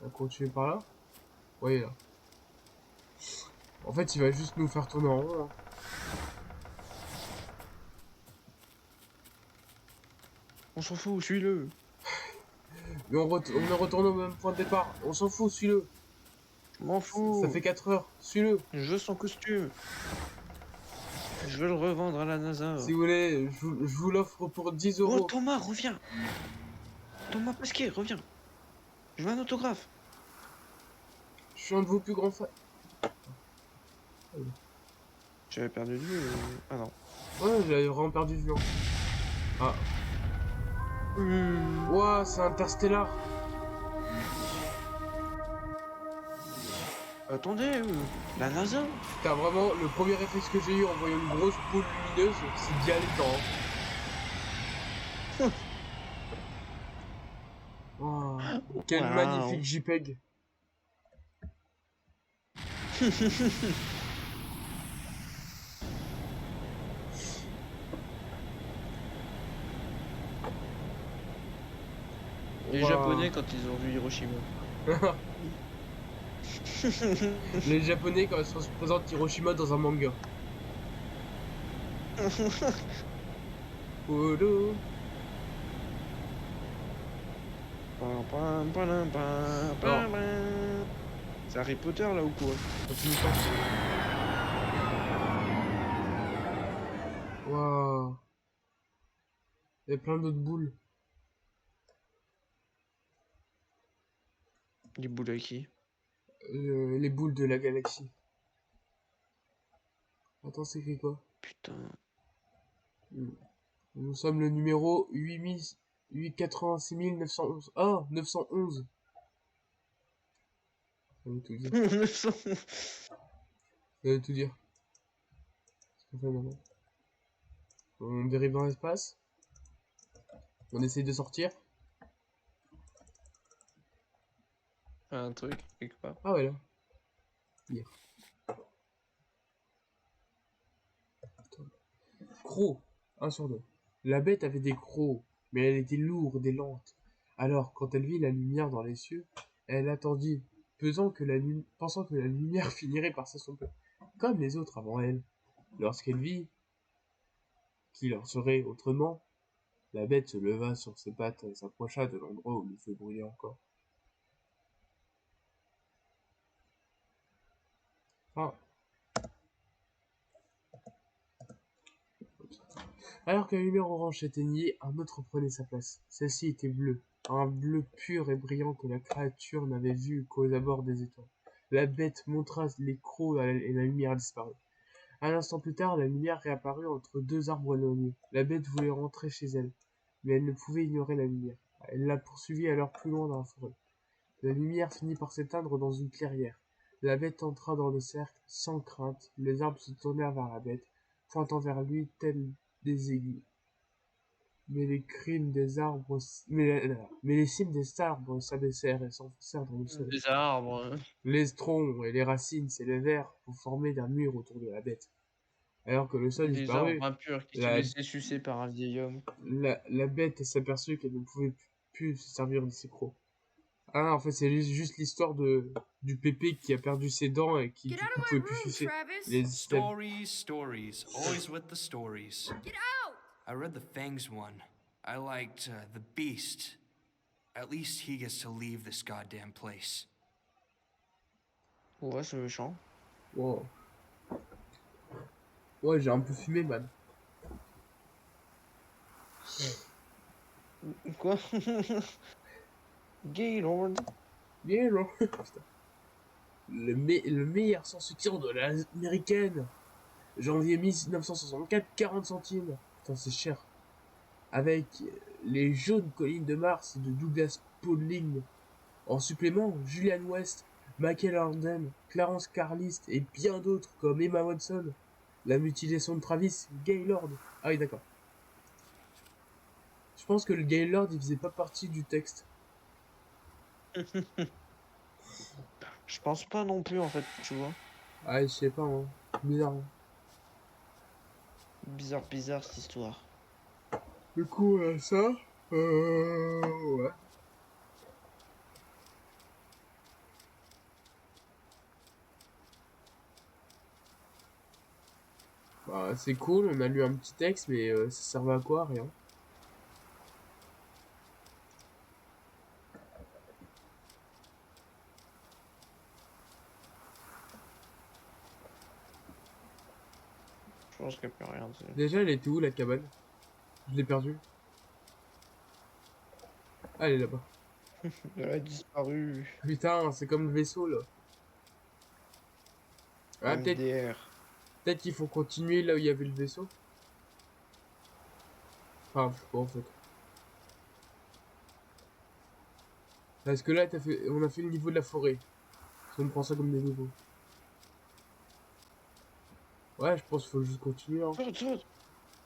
On va continuer par là. Ouais, il est là. En fait, il va juste nous faire tourner en rond, hein. s'en fout, suis-le. Mais on retourne au même point de départ. On s'en fout, suis-le. Je m'en Ça fous. fait 4 heures. Suis-le. Je veux son costume. Je veux le revendre à la NASA. Si vous voulez, je vous l'offre pour 10 Oh, euros. Thomas, reviens. Thomas Pesquet, reviens. Je veux un autographe. Je suis un de vos plus grands fans. J'avais perdu de vue. Ah non. Ouais, j'avais vraiment perdu de vue. Ah. Ouah, c'est Interstellar. Attendez, la NASA. Putain, vraiment, le premier réflexe que j'ai eu en voyant une grosse boule lumineuse, c'est d'y aller dedans. Ouah, quel Waouh. magnifique JPEG. Les Waouh. Japonais quand ils ont vu Hiroshima. Les Japonais quand ils se représentent Hiroshima dans un manga. Odo. C'est Harry Potter là ou quoi? Continue pas. Waouh. Il y a plein d'autres boules. Les boules à qui? Les boules de la galaxie. Attends, c'est écrit quoi? Putain. Nous sommes le numéro 86 911. Ah, 911. Ça veut tout dire. Ça veut tout dire. Qu'est-ce qu'on fait maintenant? On dérive dans l'espace. On essaye de sortir. Un truc, quelque part. Ah ouais là. Lire. Crocs. 1 sur 2. La bête avait des crocs, mais elle était lourde et lente. Alors, quand elle vit la lumière dans les cieux, elle attendit, pensant que la lumière finirait par s'estomper, comme les autres avant elle. Lorsqu'elle vit qu'il en serait autrement, la bête se leva sur ses pattes et s'approcha de l'endroit où le feu brûlait encore. Ah. Alors que la lumière orange s'éteignait, un autre prenait sa place. Celle-ci était bleue, un bleu pur et brillant que la créature n'avait vu qu'aux abords des étoiles. La bête montra les crocs et la lumière disparut. Un instant plus tard, la lumière réapparut entre 2 arbres éloignés. La bête voulait rentrer chez elle, mais elle ne pouvait ignorer la lumière. Elle la poursuivit alors plus loin dans la forêt. La lumière finit par s'éteindre dans une clairière. La bête entra dans le cercle sans crainte. Les arbres se tournèrent vers la bête, pointant vers lui tels des aiguilles. Mais les crimes des arbres, mais les cimes des arbres s'abaissèrent et s'enfoncèrent dans le sol. Des arbres. Les troncs et les racines s'élevèrent pour former un mur autour de la bête. Alors que le sol Des arbres disparut, impurs qui se la, laissaient sucer par un vieil homme. la bête s'aperçut qu'elle ne pouvait plus se servir de ses crocs. Ah, en fait, c'est juste l'histoire du pépé qui a perdu ses dents et qui, Get du out coup, of my pouvait plus room, sucer. Travis! Les systèmes. Stories. Always with the stories. Get out! I read the Fangs one. I liked the Beast. At least he gets to leave this goddamn place. Ouais, c'est méchant. Wow. Ouais, j'ai un peu fumé, man. Quoi? Gaylord. Bien, non. Putain. Le meilleur sans-soutien de l'américaine. Janvier 1964, 40 centimes. Putain, c'est cher. Avec les jaunes collines de Mars de Douglas Pauling. En supplément, Julian West, Michael Arden, Clarence Carlist et bien d'autres comme Emma Watson. La mutilation de Travis, Gaylord. Ah oui, d'accord. Je pense que le Gaylord, il faisait pas partie du texte. Je pense pas non plus en fait, tu vois. Ah, je sais pas, hein. Bizarre. Hein. Bizarre cette histoire. Du coup, ça, ouais. Bah, c'est cool, on a lu un petit texte, mais ça servait à quoi? Rien. pense qu'il n'y a plus rien. Déjà, elle était où la cabane? Je l'ai perdue. Ah, elle est là-bas. Elle a disparu. Putain, c'est comme le vaisseau là. Ah, peut-être MDR. qu'il faut continuer là où il y avait le vaisseau. Enfin, je sais pas en fait. Parce que là, on a fait le niveau de la forêt. Si on prend ça comme des niveaux. Ouais, je pense qu'il faut juste continuer. Hein. Saute, saute,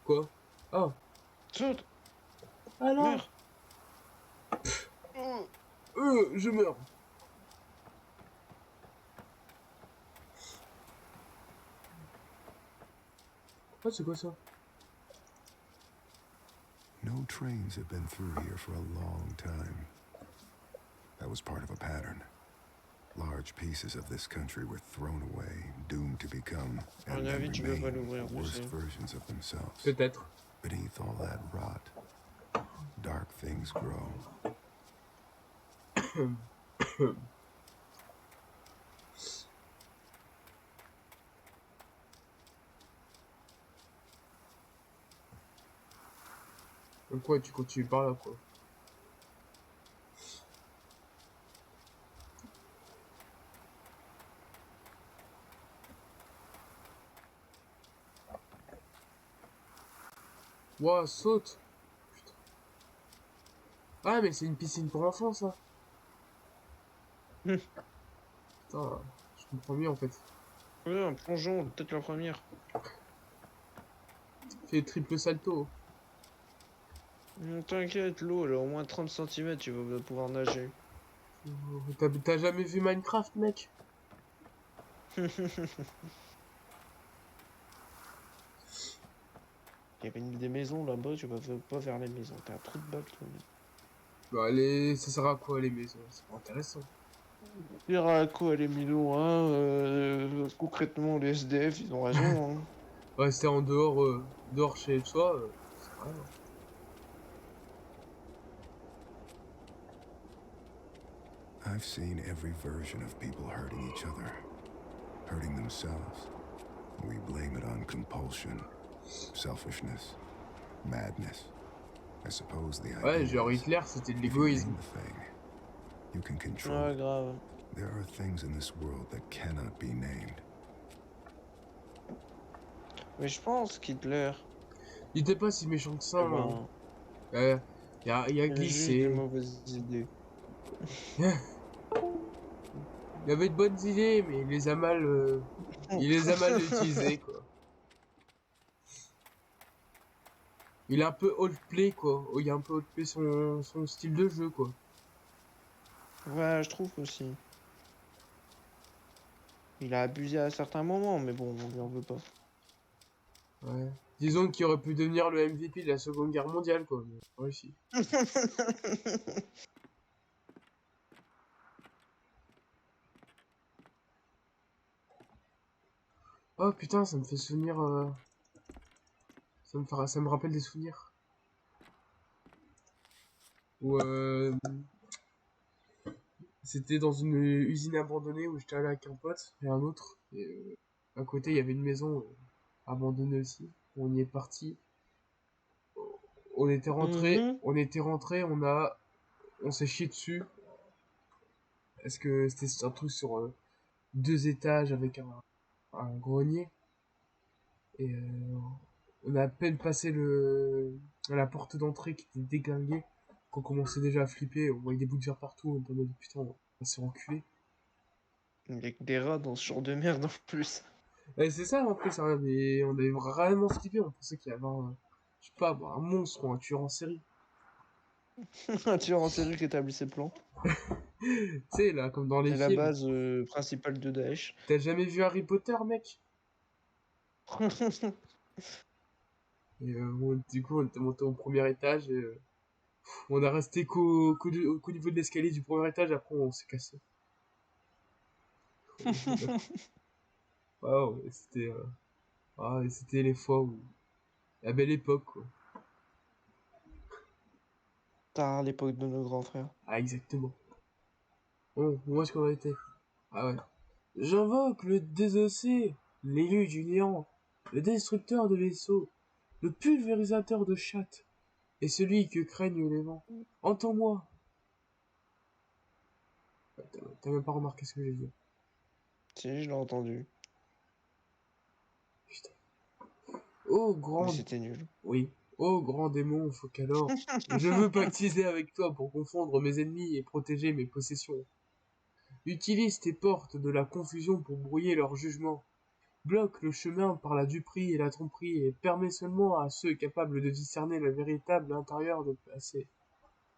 Quoi? Ah. saute. Ah non. Meurs. Oh. Je meurs. Ah, c'est quoi ça? No trains have been through here for a long time. That was part of a pattern. Large pieces of this country were thrown away, doomed to become, À mon and avis, then tu peux pas remain, l'ouvrir, the je worst sais. versions of themselves. Peut-être. Beneath all that rot, dark things grow. Donc quoi, tu continues par là quoi. Ouah, saute. Putain. Ah, mais c'est une piscine pour enfants ça. Putain, je comprends mieux en fait. Ouais, un plongeon, peut-être la première. Fais triple salto. T'inquiète, l'eau, elle a au moins 30 cm, tu vas pouvoir nager. T'as jamais vu Minecraft, mec? Il y avait des maisons là-bas, tu vas pas vers les maisons. T'as un trou de balle, toi. Bah, ça sert à quoi les maisons? C'est pas intéressant. Il à quoi les Milo, hein concrètement, les SDF, ils ont raison, hein. Rester en dehors, dehors chez soi, c'est pas grave. I've seen every version of people hurting each other, hurting themselves. We blame it on compulsion, selfishness, madness. I suppose the Ouais, idea genre is, Hitler, c'était de if you name l'égoïsme. the thing, you can control Ouais, it. grave. There are things in this world that cannot be named. Mais je pense qu'Hitler, Il était pas si méchant que ça. eh Hein. ben, Il y a il a juste des glissé. mauvaises idées. Il avait de bonnes idées, mais il les a mal utilisées, quoi. Il a un peu old-play, quoi. Il a un peu old-play son style de jeu, quoi. Ouais, je trouve aussi. Il a abusé à certains moments, mais bon, on lui en veut pas. Ouais. Disons qu'il aurait pu devenir le MVP de la Seconde Guerre mondiale, quoi. Mais pas réussi. Oh putain, ça me fait souvenir. Ça me rappelle des souvenirs. Où c'était dans une usine abandonnée où j'étais allé avec un pote et un autre. Et à côté, il y avait une maison abandonnée aussi. On y est parti. Mhm. On s'est chié dessus. Est-ce que c'était un truc sur 2 étages avec un grenier. Et on a à peine passé la porte d'entrée qui était déglinguée. Qu'on commençait déjà à flipper. On voyait des bouts de verre partout. On était en mode putain, on va se faire enculer. Il y a que des rats dans ce genre de merde en plus. Et c'est ça en plus, hein, mais on avait vraiment flippé. On pensait qu'il y avait je sais pas, un monstre ou un tueur en série. Un tueur en série qui établit ses plans. Tu sais, là, comme dans les C'est la films. base principale de Daesh. T'as jamais vu Harry Potter, mec? Et bon, du coup, on était monté au premier étage et on a resté qu'au niveau de l'escalier du premier étage. Après, on s'est cassé. Wow, et c'était les fois où la belle époque, quoi. Tard à l'époque de nos grands frères. Ah, exactement. Bon, où est-ce qu'on a été? Ah ouais. J'invoque le désossé, l'élu du néant. le destructeur de vaisseaux, le pulvérisateur de chattes, et celui que craignent les vents. Entends-moi. T'as même pas remarqué ce que j'ai dit. Si, je l'ai entendu. Putain. Ô Mais grand... c'était nul. Oui. Ô grand démon Focalor, je veux pactiser avec toi pour confondre mes ennemis et protéger mes possessions. Utilise tes portes de la confusion pour brouiller leur jugement. Bloque le chemin par la duperie et la tromperie et permet seulement à ceux capables de discerner le véritable intérieur de passer.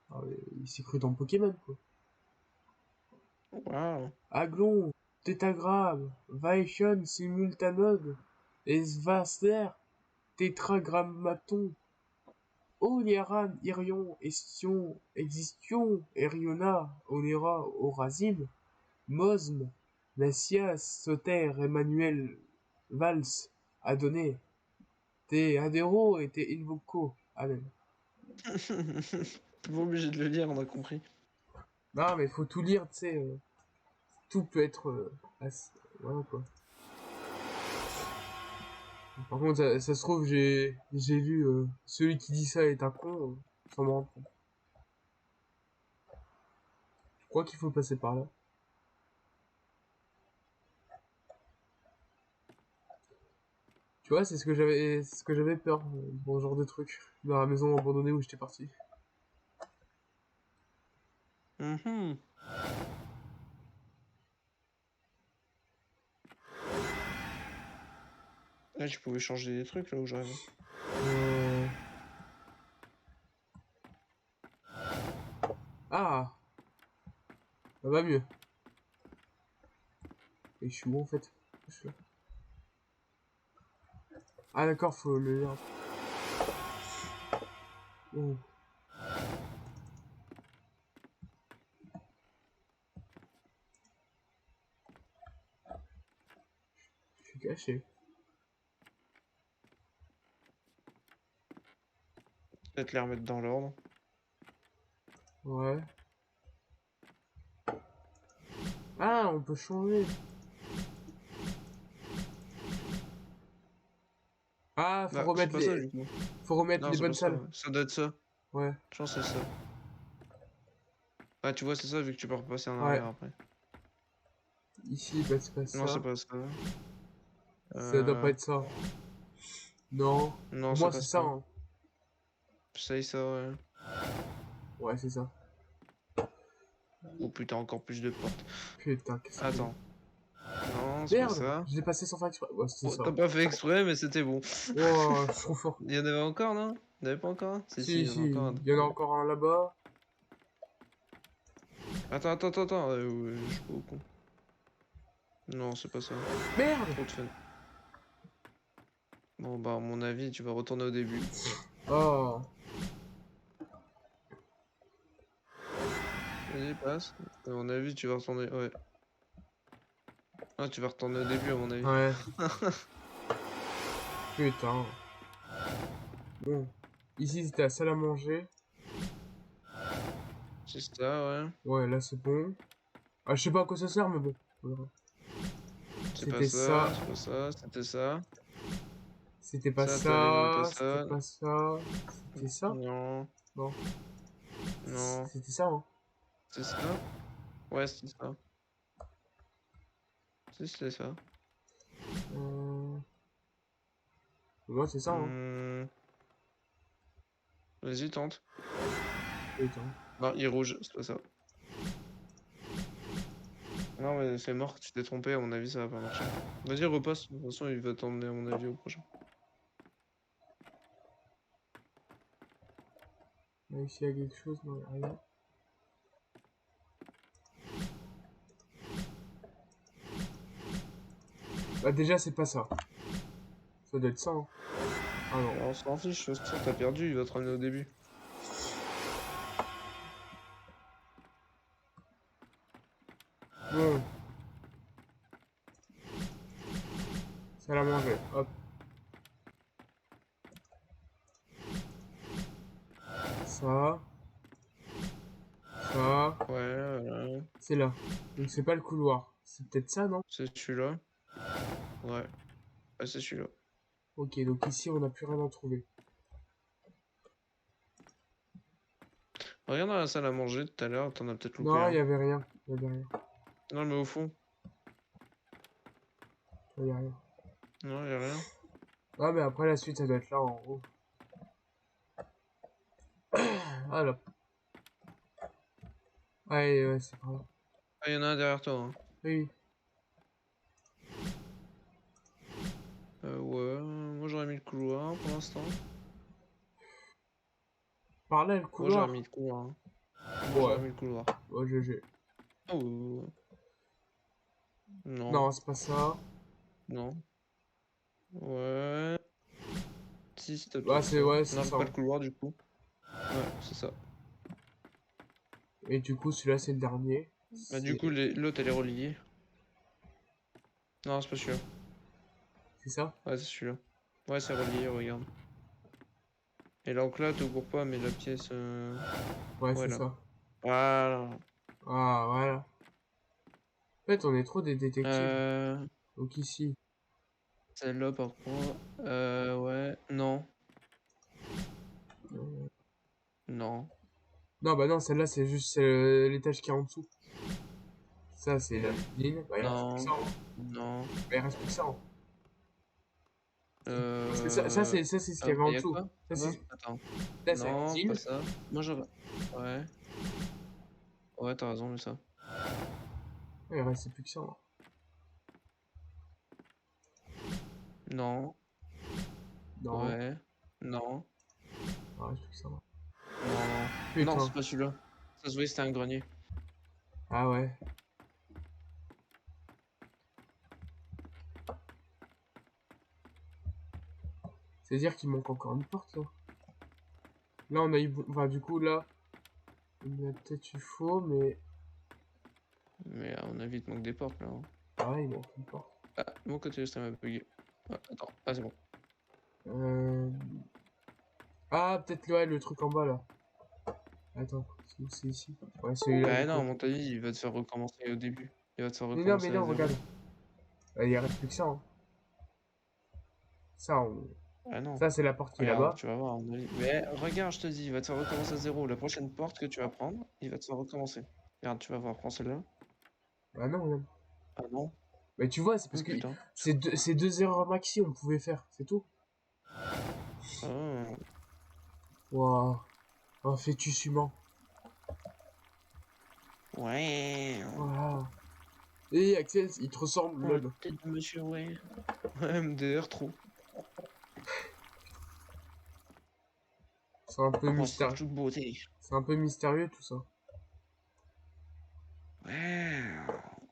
Ah, il s'est cru dans Pokémon, quoi. Waouh. Aglon, tétagramme, Vaishon simultanode, Esvaster, tétragrammaton, Oliaran, Irion, Estion, Existion, Eriona, Onera, Orazim, Mosm, Messias, Soter, Emmanuel, Vals, Adonné, Te Adero et Te Invoco. Amen. T'es pas obligé de le lire, on a compris. Non, mais faut tout lire, tu sais. Tout peut être. Voilà quoi. Par contre, ça se trouve, j'ai lu celui qui dit ça est un con, sans me rendre compte. Je crois qu'il faut passer par là. Tu vois, c'est ce que j'avais peur pour ce genre de truc dans la maison abandonnée où j'étais parti. Mhm. Là, tu pouvais changer des trucs là où j'arrive. Euh... Ah, ça va mieux. Et je suis où en fait? Je suis là. Ah d'accord, faut le lire. Oh. Je suis caché. Peut-être les remettre dans l'ordre. Ouais. Ah, on peut changer. Ah, Bah, c'est pas ça du coup. faut remettre Non, les c'est pas bonnes ça. salles. Ouais. Ça doit être ça. Ouais, Je pense que c'est ça. Ah, tu vois, c'est ça vu que tu peux repasser en ouais. arrière après. Ici, bah c'est pas Non, c'est ça. pas ça. Ça doit pas être ça. Non. Non, Pour c'est moi, pas c'est ça, ça. hein. Ça, ouais. Ouais, c'est ça. Oh putain, encore plus de portes. Putain, qu'est-ce que... Attends. Non, c'est pas Merde, ça. je l'ai passé sans faire exprès. Ouais, c'était Oh, ça. t'as pas fait exprès, mais c'était bon. Oh, je suis trop fort. Il y en avait encore, non? Il n'y en avait pas encore un? Si, Si, il y en a si, encore un. il y en a encore un là-bas. Attends. Ouais, je suis pas au con. Non, c'est pas ça. Merde! Trop de fun. Bon, bah, à mon avis, tu vas retourner au début. Oh. Vas-y, passe. À mon avis, tu vas retourner. Ouais. Ah, tu vas retourner au début, à mon avis. Ouais. Putain. Bon. Ici, c'était la salle à manger. C'est ça, ouais. Ouais, là, c'est bon. Ah, je sais pas à quoi ça sert, mais bon. Voilà. C'est pas C'était ça, ça. c'est pas ça, c'était ça. C'était pas Ça, t'avais pas ça. C'était ça. pas ça. C'était ça? Non, Non. non. C'était ça, hein. C'est ça? Ouais, c'est ça. Si, c'était ça. Moi, c'est ça, hein. Vas-y, tente. Putain. Non, il est rouge, c'est pas ça. Non, mais c'est mort, tu t'es trompé, à mon avis, ça va pas marcher. Vas-y, repasse. De toute façon, il va t'emmener, à mon avis, au prochain. Là, ici, il y a quelque chose, non, il y a rien. Bah, déjà, c'est pas ça. Ça doit être ça, hein. Ah non. On s'en fiche, de toute façon, t'as perdu, il va te ramener au début. Bon. Ça l'a mangé. Hop. Ça. Ça. Ouais, voilà. C'est là. Donc c'est pas le couloir. C'est peut-être ça, non? C'est celui-là. Ouais. Ah, c'est celui-là. Ok, donc ici, on n'a plus rien à trouver. Regarde dans la salle à manger tout à l'heure, t'en as peut-être loupé Non, il un. y avait rien. Il y avait rien. Non, mais au fond. Il y a rien. Non, y a rien. Ah, mais après, la suite, ça doit être là, en haut. Ah, là. Ouais, ouais, c'est pas là. Ah, y'en a un derrière toi. Hein. Oui. Ouais, moi j'aurais mis le couloir pour l'instant. Par là, le Moi j'aurais couloir. mis le couloir. Hein. Moi Ouais. j'aurais mis le couloir. Oh, GG. Oh. Non. Non, c'est pas ça. Non. Ouais. Si, c'était Ah, peut-être c'est, ça. ouais, c'est Non, ça. pas le couloir du coup. Ouais, c'est ça. Et du coup, celui-là, c'est le dernier. Bah, du coup, l'autre elle est reliée. Non, c'est pas celui-là. C'est ça? Ouais, c'est celui-là. Ouais, c'est relié, regarde. Et donc là, t'ouvres pas, mais la pièce. Ouais, Ouais, c'est là. ça. Voilà. Ah, voilà. En fait, on est trop des détectives. Euh. Donc ici. Celle-là, par contre. Ouais. Non. euh, Non. Non, bah non, celle-là, c'est juste l'étage qui est en dessous. Ça, c'est la cuisine. Bah, il reste plus que Non. ça. Hein. Non. Bah, il reste plus que ça. Hein. Parce que Euh... ça, c'est ce qu'il y avait Après, en y a dessous. quoi? Ça, Là-bas? c'est, Attends. là, c'est la Non, pas cuisine. ça. Moi, j'aurais... Ouais. Ouais, t'as raison, mais ça. Ouais, il reste plus que ça. Hein. Non. Non, Ouais. Non. il reste plus que ça. Hein. Non. Non, Putain. c'est pas celui-là. Ça se voyait, c'était un grenier. Ah ouais. C'est-à-dire qu'il manque encore une porte, là. Là, on a eu... Enfin, du coup, là, on a peut-être eu faux, mais... Mais à mon avis, il te manque des portes, là. Hein. Ah ouais, il manque une porte. Ah, de mon côté, ça m'a bugué. Ah, attends. Ah, c'est bon. Euh... Ah, peut-être ouais, le truc en bas, là. Attends, c'est ici. Ouais, celui-là, Bah du non, à coup. mon avis, il va te faire recommencer au début. Il va te faire Mais recommencer à non, zéro. regarde. Il reste plus que ça. Hein. Ça, Ah non. ça c'est la porte qui est Regarde, là-bas. tu vas voir. À mon avis. Mais regarde, je te dis, il va te faire recommencer à zéro. La prochaine porte que tu vas prendre, il va te faire recommencer. Regarde, tu vas voir, prends celle-là. Ah non, même. Ah non. Mais tu vois, c'est parce Oh que putain. c'est deux erreurs maxi on pouvait faire, c'est tout. Ah. Waouh. Un fœtus humain. Ouais. Voilà. Et Axel, il te ressemble, Oh, la lol. tête de monsieur, ouais. Ouais, MDR trop. C'est un peu Oh, c'est de mystérieux. toute beauté. C'est un peu mystérieux tout ça. Ouais.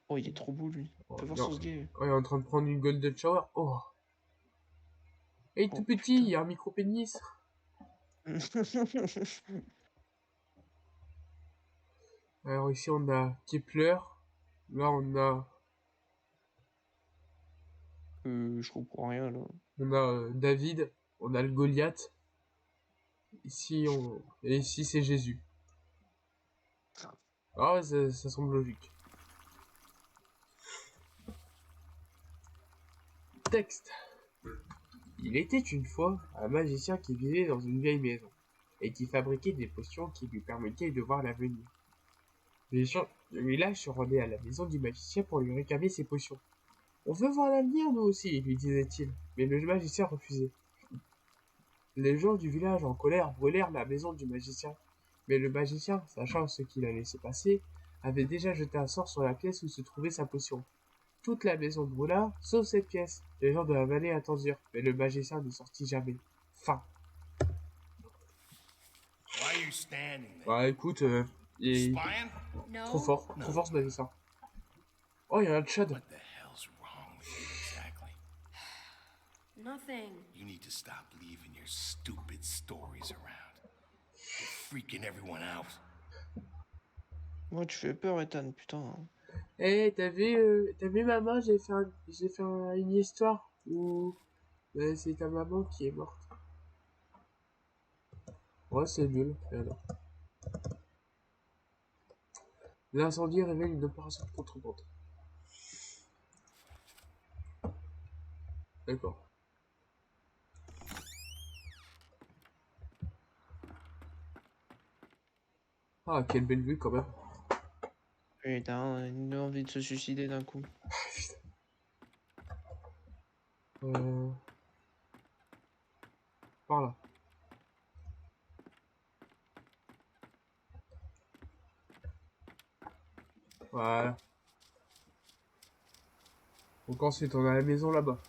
Oh, il est trop beau, lui. Oh, Fais voir non. sur ce gay. Oh, il est en train de prendre une golden shower. Oh. Hey, tout Oh, petit, il putain. y a un micro-pénis. Alors ici, on a Kepler. Là, Je comprends rien, là. on a David. On a le Goliath. Et ici, c'est Jésus. Ah ouais, ça semble logique. Texte. Il était une fois un magicien qui vivait dans une vieille maison et qui fabriquait des potions qui lui permettaient de voir l'avenir. Les gens du village se rendaient à la maison du magicien pour lui réclamer ses potions. On veut voir l'avenir, nous aussi, lui disait-il, mais le magicien refusait. Les gens du village en colère brûlèrent la maison du magicien, mais le magicien, sachant ce qu'il allait se passer, avait déjà jeté un sort sur la pièce où se trouvait sa potion. Toute la maison brûla, sauf cette pièce. Les gens de la vallée attendirent, mais le magicien ne sortit jamais. Fin. Why are you standing there? Bah écoute, il est Spying? trop No. fort, trop fort ce magicien. Oh, il y a un Chad. What the hell's wrong with you exactly? Nothing. You need to stop leaving your stupid stories around. You're freaking everyone out. Moi, tu fais peur, Ethan, putain. Eh, t'as vu maman, j'ai fait une histoire où c'est ta maman qui est morte. Ouais, c'est nul. Et alors. L'incendie révèle une opération de contrebande. D'accord. Ah, quelle belle vue quand même. Putain, il a envie de se suicider d'un coup. Euh... Par là. Voilà. Donc ensuite, on a la maison là-bas.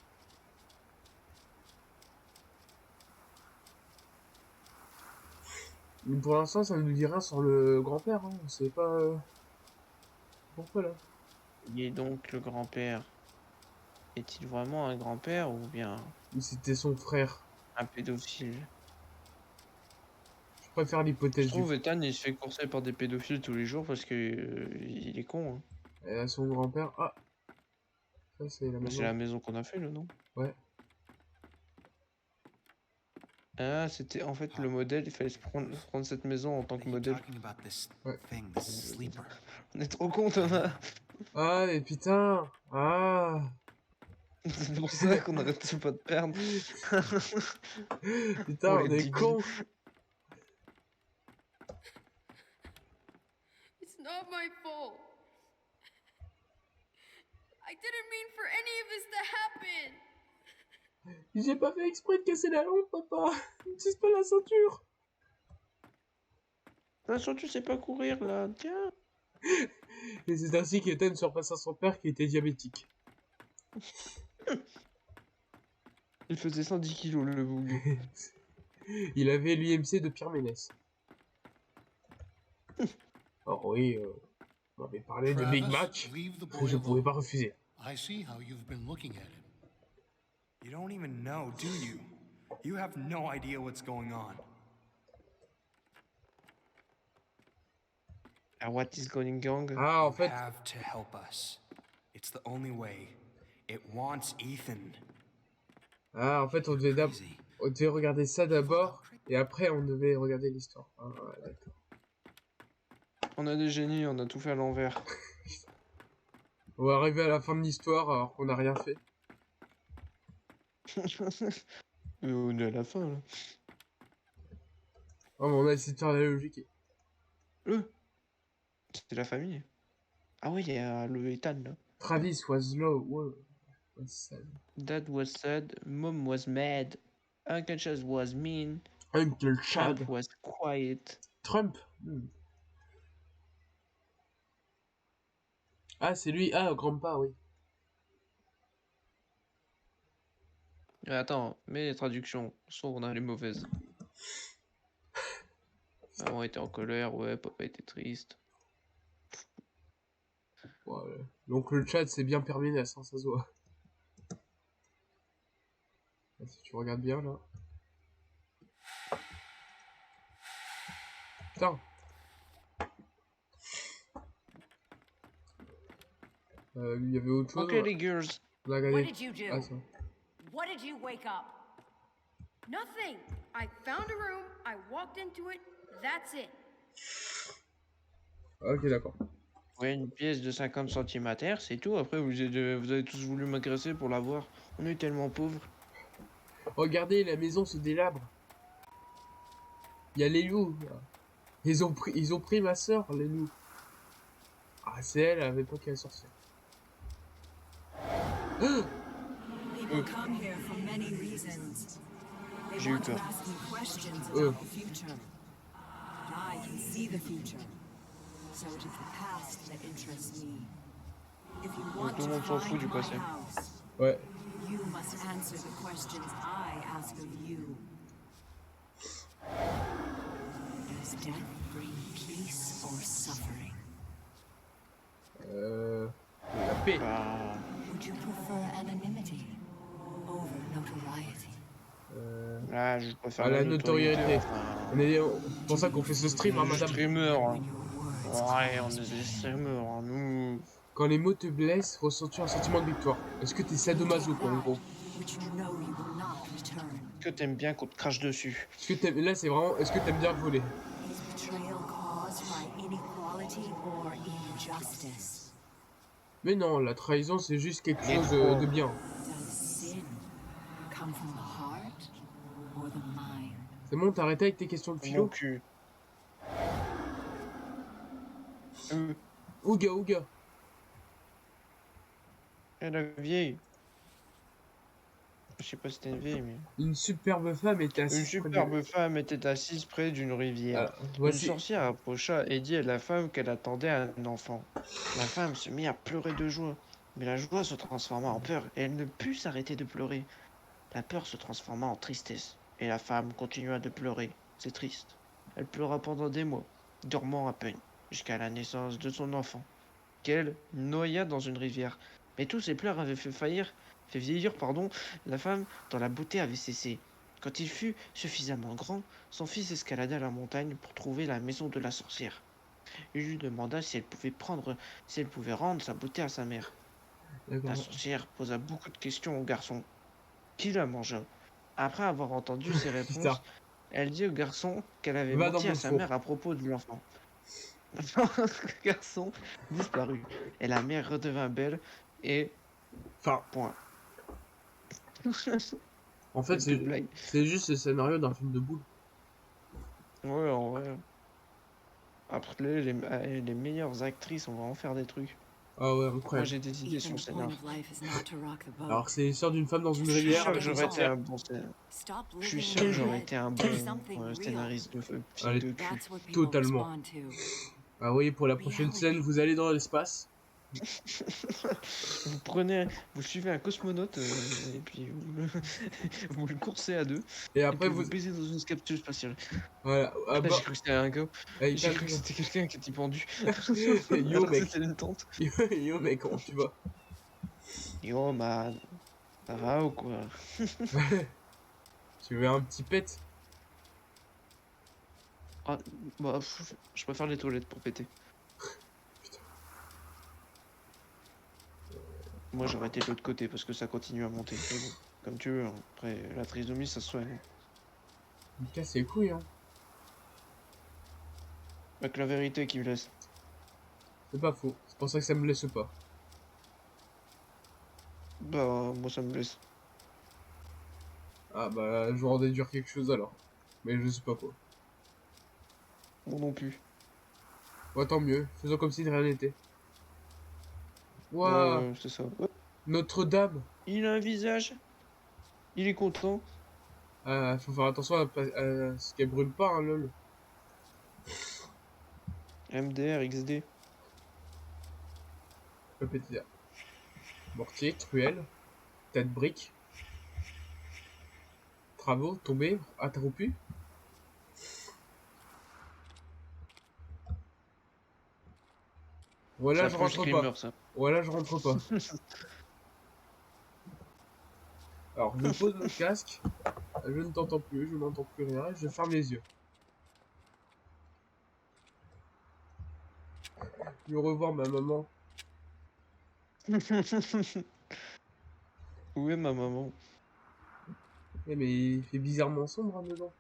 Mais pour l'instant, ça ne nous dit rien sur le grand-père. Hein. On sait pas pourquoi là. Il est donc le grand-père. Est-il vraiment un grand-père ou bien Ou c'était son frère. un pédophile? Je préfère Je l'hypothèse du trouve Ethan il se fait courser par des pédophiles tous les jours parce que il est con. Hein. Et à son grand-père. Ah, ça c'est la C'est maison. la maison qu'on a fait là, non? Ouais. Ah, c'était en fait le modèle, il fallait se prendre cette maison en tant What que are you modèle. talking about this Ouais. thing, this sleeper? On est trop con, Thomas. Ah, mais putain. Ah. C'est pour ça qu'on arrête pas de perdre. Putain, Oh, on les est débiles. cons. It's not my fault. I didn't mean for any of this to happen. J'ai pas fait exprès de casser la lampe, papa. N'utilise pas la ceinture. Attention, tu sais pas courir là, tiens. Et c'est ainsi qu'Ethan surpassa son père qui était diabétique. Il faisait 110 kilos le boug. Il avait l'UMC de Pierre Ménès. Oh oui, on m'avait parlé de Big Mac. leave the boy Je pouvais alone. pas refuser. I see how you've been looking at him. You don't even know, do you? You have no idea what's going on. What is going on? Ah, en You fait, have to help us. It's the only way. It wants Ethan. on devait regarder ça d'abord et après on devait regarder l'histoire. Ah, ouais, d'accord. On a des génies, on a tout fait à l'envers. On va arriver à la fin de l'histoire alors qu'on n'a rien fait. On est à la fin là. Oh, mais on a essayé de faire la logique. C'était la famille. Ah oui, il y a le Ethan là. Travis was low. Wow. Was sad. Dad was sad, mom was mad, Uncle Chaz was mean, Uncle Trump Chad. was quiet. Trump. Ah, c'est lui. Ah, Grandpa, oui. Attends, mais les traductions, soit on a les mauvaises. Maman était en colère, ouais, papa était triste. Voilà. Donc le chat c'est bien Perménès, hein, ça se voit. Si tu regardes bien là. Putain. Il y avait autre chose. Ok les girls. On a What regardé. did you do? Ah, ça. What did you wake up? Nothing. I found a room, I walked into it, that's it. Ok, d'accord. Ouais, une pièce de 50 cm, c'est tout. Après, vous avez tous voulu m'agresser pour l'avoir. On est tellement pauvres. Regardez, la maison se délabre. Il y a les loups. Là. Ils ont pris ma soeur, les loups. Ah, c'est elle, elle avait pas qu'elle sorcière. People come here for many reasons. They J'ai eu want to peur. ask me questions about the future. But I can see the future. So it is the past that interests me. If you want tout le to monde s'en fout find du my passé. house, Ouais. you must answer the questions I ask of you. Does death bring peace or suffering? La paix. Ah, Would you prefer anonymity over notoriety? là, je préfère Ah, la notoriété. enfin, C'est pour ça qu'on fait ce stream, hein, madame. streamer. Hein. When your words Ouais, on est des streamers, hein, nous. Quand les mots te blessent, ressens-tu un sentiment de victoire? Est-ce que t'es sadomaso, quoi, en gros? which you know you will not return. Que t'aimes bien qu'on te crache dessus. Est-ce que t'aimes... Là, c'est vraiment... Est-ce que t'aimes bien voler? Is betrayal caused by inequality or injustice? Mais non, la trahison, c'est juste quelque Les chose trois. de bien. Does sin come from the heart or the mind? C'est bon, t'as arrêté avec tes questions de Mon philo? cul. Ouga, ouga. Et la vieille. Je sais pas si c'était une vieille, mais. Une superbe femme était Une assise près de... superbe femme était assise près d'une rivière. Alors, Une voici... sorcière approcha et dit à la femme qu'elle attendait un enfant. La femme se mit à pleurer de joie, mais la joie se transforma en peur et elle ne put s'arrêter de pleurer. La peur se transforma en tristesse et la femme continua de pleurer. C'est triste. Elle pleura pendant des mois, dormant à peine, jusqu'à la naissance de son enfant, qu'elle noya dans une rivière. Mais tous ses pleurs avaient fait vieillir, la femme dont la beauté avait cessé. Quand il fut suffisamment grand, son fils escalada la montagne pour trouver la maison de la sorcière. Il lui demanda si elle pouvait rendre sa beauté à sa mère. La D'accord. sorcière posa beaucoup de questions au garçon, qui la mangea. Après avoir entendu ses Putain, réponses, elle dit au garçon qu'elle avait va dans menti mon à sa four. mère à propos de l'enfant. Le garçon disparut, et la mère redevint belle, et Enfin, point. en fait, Cette blague. c'est juste le scénario d'un film de boule. Ouais, en vrai. Après, les meilleures actrices, on va en faire des trucs. Ah ouais, Moi, incroyable. j'ai des idées sur le Ethan's point scénar. of life is not to rock the boat. Alors que c'est l'histoire d'une femme dans une Je suis Je suis rivière sûr que avec une j'aurais été sorcière. un bon scénariste. Stop Je suis living sûr que in j'aurais your été head. un Do bon something real. scénariste de film Allez, de cul. That's what people totalement. respond to. Ah oui, pour la prochaine scène, vous allez dans l'espace. Vous suivez un cosmonaute, et puis vous le coursez à deux, Et et après, puis vous... vous baisez dans une capsule spatiale. Voilà. Ah Là, bah... j'ai cru que c'était un gars. eh, J'ai cru que c'était quelqu'un qui était pendu. Yo, Alors que mec. c'était une tente. Yo, mec, comment tu vas? Yo, man, ça va ou quoi? Tu veux un petit pet? Ah, bah, je préfère les toilettes pour péter. Putain. Moi, j'aurais été de l'autre côté parce que ça continue à monter. Mais bon, comme tu veux, hein. Après, la trisomie, ça se soigne. Il me casse les couilles, hein. Pas que la vérité qui me laisse. C'est pas faux. C'est pour ça que ça me laisse pas. Bah, moi, ça me laisse. Ah bah, je vais en déduire quelque chose alors. Mais je sais pas quoi. Moi non plus. Ouais, tant mieux. Faisons comme si de rien n'était. Waouh, Ouais, c'est ça. Ouais. Notre-Dame. Il a un visage. Il est content. Ah, faut faire attention à ce qu'elle brûle pas, hein, lol. MDR, XD. Pas péter. Mortier, truelle, tas de briques. Travaux, tombés, interrompus. Voilà, Ça je fait le rentre screamer, pas. ça. Voilà, je rentre pas. Alors, je pose le casque. Je ne t'entends plus, je n'entends plus rien. Je ferme les yeux. Je vais revoir ma maman. Où est ma maman? Eh, mais il fait bizarrement sombre, hein, dedans.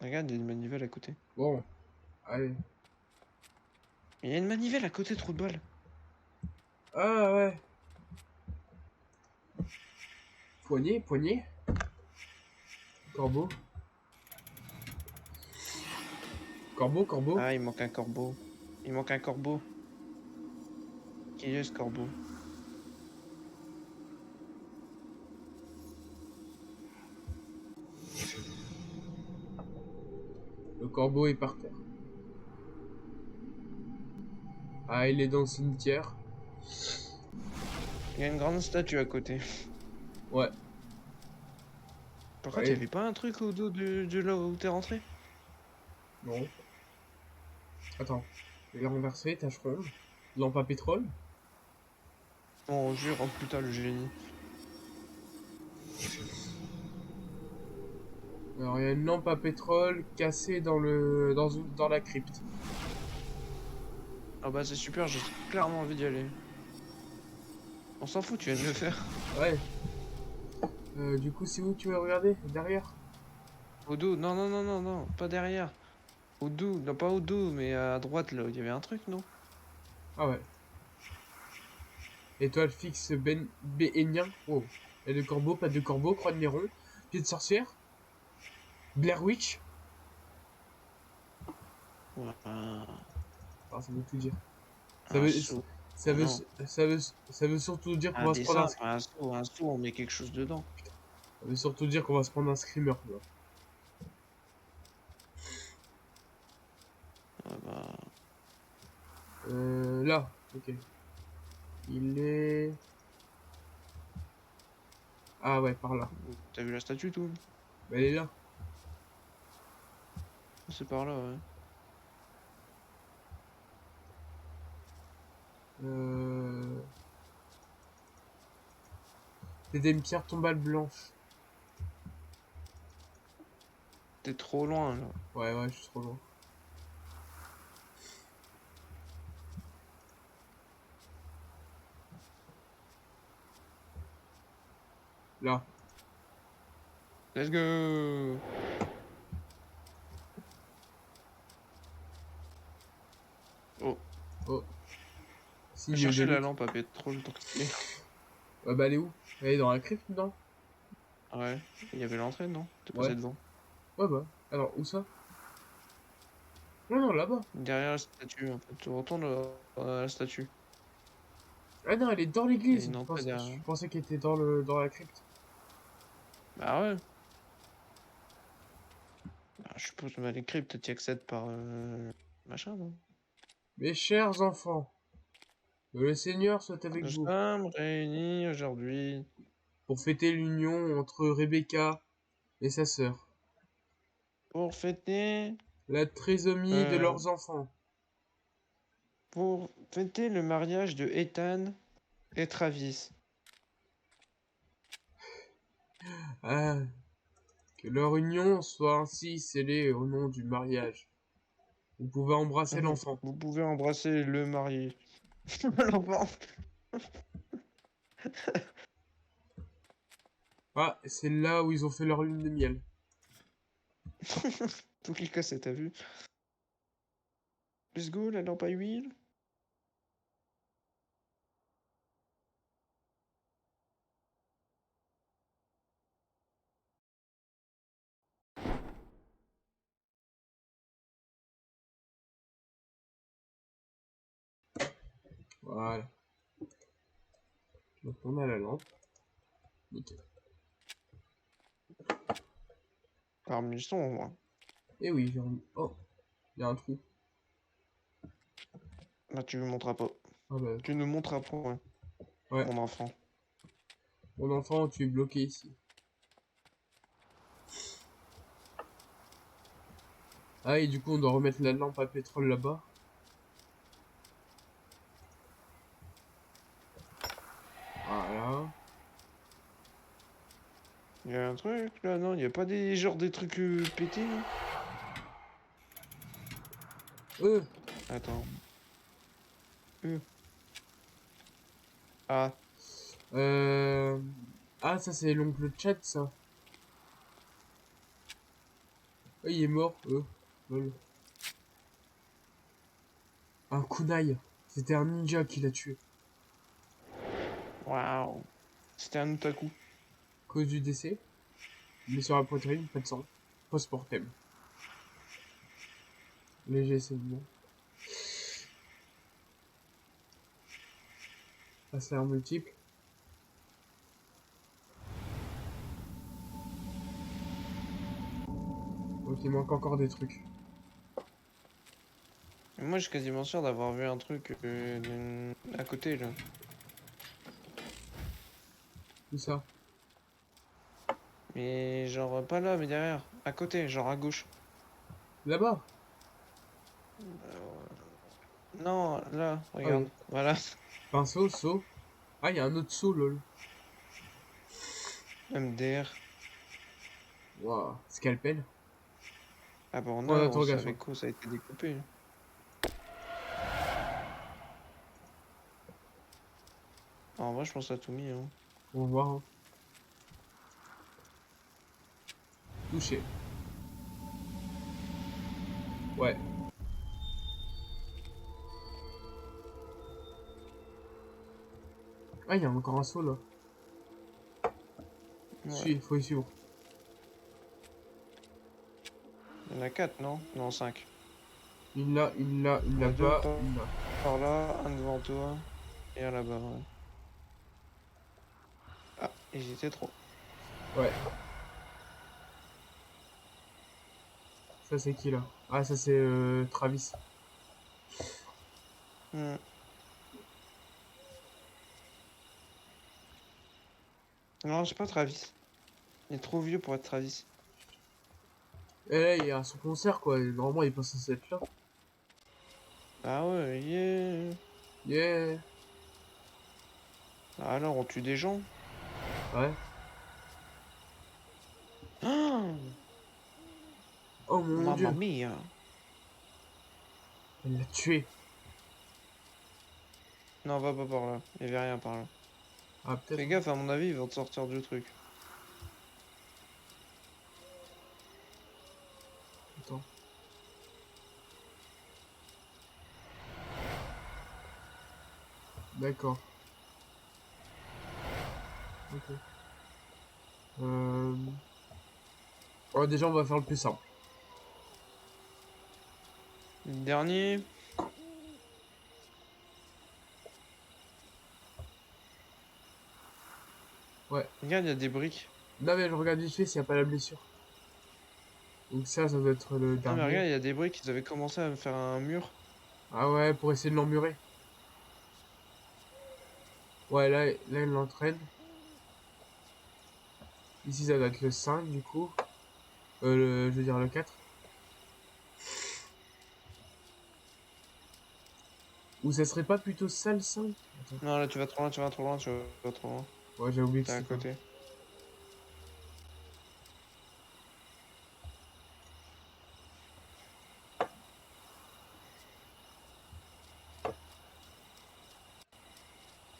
Regarde, il y a une manivelle à côté. Bon, allez. Il y a une manivelle à côté, trou de balle. Ah ouais. Poignée, poignée. Corbeau. Corbeau, corbeau. Ah, il manque un corbeau. Il manque un corbeau. Qui est ce corbeau? Le corbeau est par terre. Ah, il est dans le cimetière. Il y a une grande statue à côté. Ouais. Par contre, Ouais. il y avait pas un truc au dos de là où t'es rentré? Non. Attends. Il est renversé, tache ronde. Lampe à pétrole. Oh, jure, oh putain, le génie. Alors, il y a une lampe à pétrole cassée dans la crypte. Ah bah c'est super, j'ai clairement envie d'y aller. On s'en fout, tu viens de le faire. Ouais. Du coup, c'est où tu veux regarder? Derrière? Au dos, non, non, non, non, non, pas derrière. Au dos, non pas au dos, mais à droite là, il y avait un truc, non? Ah ouais. Étoile fixe bénien. Oh. Il y a de corbeaux, pas de corbeaux, croix de Néron. Pied de sorcière. Blair Witch. Voilà. Ah, ça veut tout dire. Ça Un veut, seau. ça Ah veut, non. ça veut surtout dire qu'on Un va se prendre dessin, pas un seau, on met quelque chose dedans. ça veut surtout dire qu'on va se prendre un screamer, là. Ah bah, Là, ok. Il est... Ah ouais, par là. t'as vu la statue, tout? Bah, elle est là. C'est par là, ouais. Euh... C'était une pierre tombale blanche. T'es trop loin, là. Ouais, ouais, je suis trop loin. Là. Let's go! Oh, Oh. va Signe chercher la d'émeute. lampe à pétrole toxique. Ouais, bah, elle est où? Elle est dans la crypte, non? Ouais, il y avait l'entrée, non? T'es Ouais. passé devant. Ouais, bah. Alors, où ça? Non, non, là-bas. Derrière la statue, en fait. Tu retournes à la statue. Ah non, elle est dans Il y a l'église. une entrée derrière. Je pensais qu'elle était dans la crypte. Bah ouais. Bah, je suppose que les cryptes, t'y accèdes par machin, non? Mes chers enfants, que le Seigneur soit avec Nous vous sommes réunis aujourd'hui pour fêter l'union entre Rebecca et sa sœur, pour fêter, la trisomie de euh, leurs enfants. pour fêter le mariage de Ethan et Travis. Ah, que leur union soit ainsi scellée au nom du mariage. Vous pouvez embrasser l'enfant. Vous pouvez embrasser le marié. L'enfant. Ah, c'est là où ils ont fait leur lune de miel. Tout les cas, c'est t'as vu. Let's go, la lampe à huile. Voilà. Donc on a la lampe. Nickel. Parmi le son, au moins. Et oui, j'ai remis... Oh, il y a un trou. Bah, tu me montreras pas. Ah bah, Tu ne montreras pas, ouais, ouais. mon enfant. Mon enfant, tu es bloqué ici. Ah, et du coup, on doit remettre la lampe à pétrole là-bas. Voilà. Il y a un truc là, non? Il y a pas des genre des trucs pétés là? Euh, Attends. Ah, euh... Ah, ça, c'est l'oncle Chad, ça. Ah, il est mort. Lol. Un kunai. C'était un ninja qui l'a tué. waouh. C'était un otaku. Cause du décès. Mais sur la poitrine, pas de sang. Post-mortem. Léger saignement. Passeur multiple. Donc il manque encore des trucs. Moi, je suis quasiment sûr d'avoir vu un truc à côté là. Tout ça. Mais genre pas là, mais derrière, à côté, genre à gauche. Là-bas. Non, là, Ah regarde. oui. Voilà. Pinceau, seau. Ah, il y a un autre seau, lol. MDR. Waouh. Scalpel. Ah bon, Point non, on d'interrogation. savait quoi, ça a été découpé. En vrai, je pense à tout mis. Hein. On va voir. Hein. Touché. Ouais. Ah, il y a encore un seau là. Ouais. Faut y suivre. Il y en a 4, non? Non, 5. Il l'a Il y en a deux pas, il l'a. par là, un devant toi et un là-bas. Ouais. Ah, et j'étais trop. Ouais. Ça, c'est qui, là? Ah, ça, c'est Travis. Hmm. Non, j'ai pas Travis. Il est trop vieux pour être Travis. Et là, il est à son concert, quoi. Normalement, il est pas censé être là. Ah ouais, yeah. Yeah. Ah, alors, on tue des gens. Ouais. Ah, Oh, mon mamma Dieu. mia. Elle l'a tué. Non, va pas par là. Il y avait rien par là. Ah, peut-être. Fais gaffe, à mon avis, ils vont te sortir du truc. Attends. D'accord. Ok. Oh, déjà, on va faire le plus simple. Le dernier. Ouais. Regarde, il y a des briques. Non, mais je regarde vite fait s'il n'y a pas la blessure. Donc ça doit être le Ah, mais dernier. regarde, il y a des briques. Ils avaient commencé à me faire un mur. Ah ouais, pour essayer de l'emmurer. Ouais, là il l'entraîne. Ici, ça doit être le 5, du coup. Je veux dire le 4. Ou ça serait pas plutôt ça, le 5? Attends. Non, là, tu vas trop loin, tu vas trop loin, tu vas trop loin. Ouais, j'ai oublié que T'es à c'était pas. côté.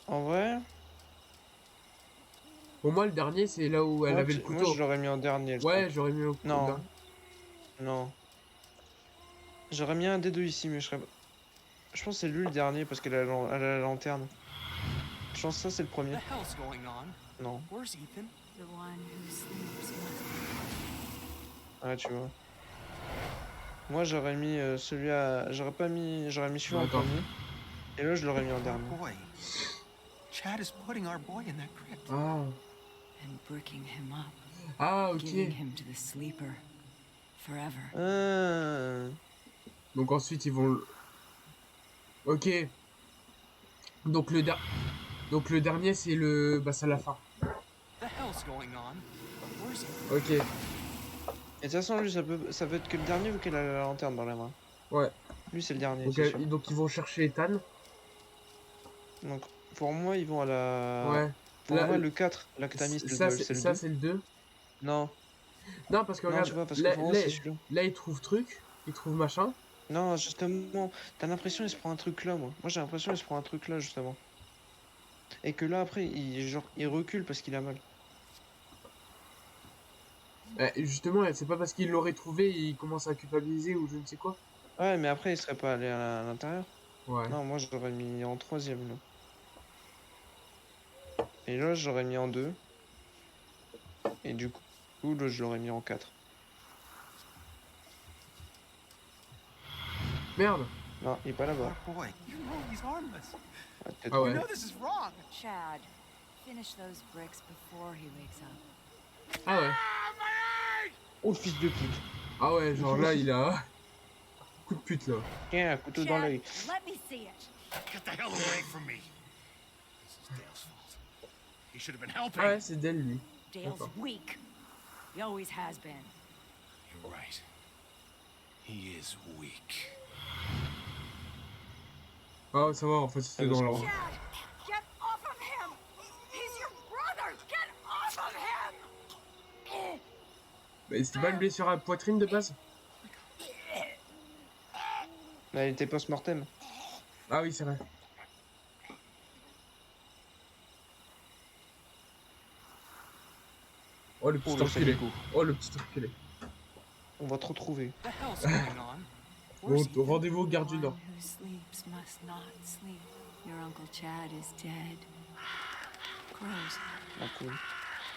En vrai, Pour moi, le dernier, c'est là où elle avait le moi je couteau. l'aurais mis en dernier, le Ouais, 5. j'aurais mis au couteau. Non, non. J'aurais mis un des deux ici, mais je serais. Je pense que c'est lui le dernier parce qu'elle a elle a la lanterne. Je pense que ça, c'est le The premier. hell's going on? Non. Where's Ethan? The one who sleeps must Ouais, tu vois. Moi, j'aurais mis celui à. J'aurais pas mis. J'aurais mis celui-là en Attends. premier. Et là, je l'aurais mis en Our dernier. boy. Chad is putting our boy in that crypt. Ah. and breaking him up, Ah, giving ok. him to the sleeper forever. Ah. Donc ensuite, ils vont... Ok. Donc Donc le dernier, c'est le... Bah, c'est à la fin. The hell's going on? Where's Ethan? Ok. Et de toute façon, lui, ça peut être que le dernier vu qu'elle a la lanterne dans la main. Ouais. Lui, c'est le dernier, Donc, c'est sûr. donc ils vont chercher Ethan. Donc, pour moi, ils vont à la. Ouais. Pour Là, moi, le 4, là que t'as mis, c'est le ça 2. c'est le 2. Non, Non, parce que non, tu regarde, vois, parce que pour moi, c'est celui-là. là, il trouve truc. Il trouve machin. Non, justement, t'as l'impression qu'il se prend un truc là, moi. Moi, j'ai l'impression qu'il se prend un truc là, justement. Et que là, après, il recule parce qu'il a mal. Justement, c'est pas parce qu'il l'aurait trouvé, il commence à culpabiliser ou je ne sais quoi. Ouais, mais après, il serait pas allé à l'intérieur. Ouais. Non, moi, j'aurais mis en troisième, là. Et là, j'aurais mis en 2. Et du coup, là, je l'aurais mis en 4. Merde. Non, il est pas là-bas. Our boy. You know he's harmless. Ah, peut-être Ah pas. ouais. You know this is wrong. Chad, finish those bricks before he wakes up. Ah ouais. Oh, le fils de pute. Ah ouais, genre là, il a... Coup de pute, là. Tiens, un couteau dans Chad, l'œil. let me see it. Get the hell away from me. This is Dale's fault. He should have been helping. Ah ouais, c'est d'elle, lui. Dale's D'accord. weak. He always has been. You're right. He is weak. Ah, ça va, en fait, c'était dans l'ordre. Chad, get off of him! He's your brother! Get off of him! Mais c'était pas une blessure à la poitrine de base? Là, il était post-mortem. Ah oui, c'est vrai. Oh, le petit Oh, le enculé. saligo. Oh, le petit enculé. On va te retrouver. The hell's going on? Where's Bon, Ethan? rendez-vous au garde The du one Nord. who sleeps must not sleep. Your Uncle Chad is dead. Crows. Ah, cool.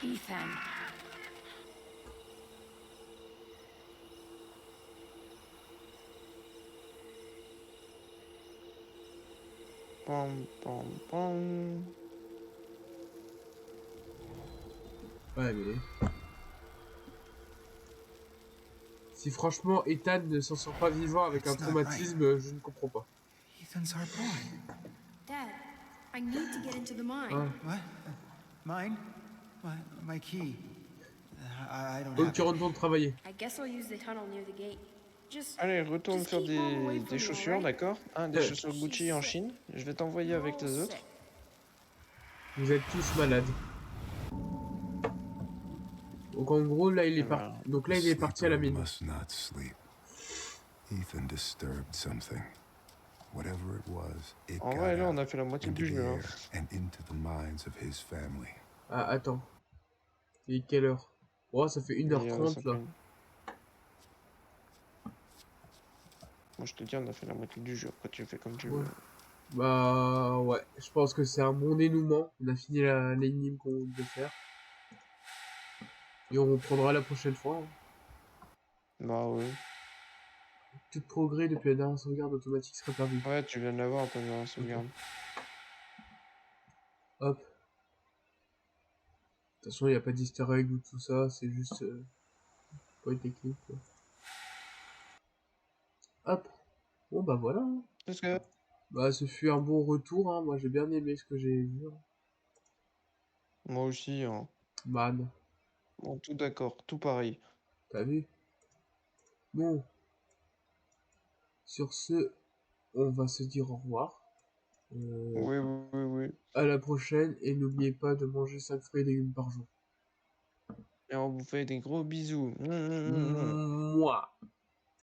Ethan. Pam, pam, pam. Ouais, mais... Si franchement Ethan ne s'en sort pas vivant avec un It's not traumatisme, je ne comprends pas. Ethan's our boy. Dad, I need to get into the mine. Hein. What? Mine? My key. I don't Donc have tu it. retournes travailler. I guess I'll use the tunnel near the gate. Just Allez, retourne Just faire keep Mom away from des me, chaussures, alright? d'accord? Hein, des Euh, chaussures Gucci en She's Chine. Je vais t'envoyer You're avec all les autres. sick. Vous êtes tous malades. Donc en gros là il est Eh parti. ben, Donc là The il est parti à la sleeper mine. must not sleep. Ethan disturbed something. Whatever it was, it en got vrai, là, on out a fait la moitié into du the jeu. Hein. air and into the minds of his family. Ah attends. Il est quelle heure? Oh ça fait Et, 1h30 ça là. fait- Moi, je te dis, on a fait la moitié du jeu. Après, tu fais comme tu Ouais. veux. Bah ouais, je pense que c'est un bon dénouement. On a fini l'énigme qu'on devait faire. Et on reprendra la prochaine fois. Hein. Bah ouais. Tout progrès depuis la dernière sauvegarde automatique serait perdu. Ouais, tu viens de l'avoir, ta dernière sauvegarde. Hop. De toute façon, il n'y a pas d'easter egg ou tout ça, c'est juste pas une technique. Quoi. Hop. Bon bah voilà. Hein. Parce que... Bah ce fut un bon retour. Hein. Moi j'ai bien aimé ce que j'ai vu. Hein. Moi aussi, hein. Man, Bon, tout d'accord, tout pareil. t'as vu? Bon. Sur ce, on va se dire au revoir. Oui, oui, oui, oui. À la prochaine et n'oubliez pas de manger 5 fruits et légumes par jour. Et on vous fait des gros bisous. Moi.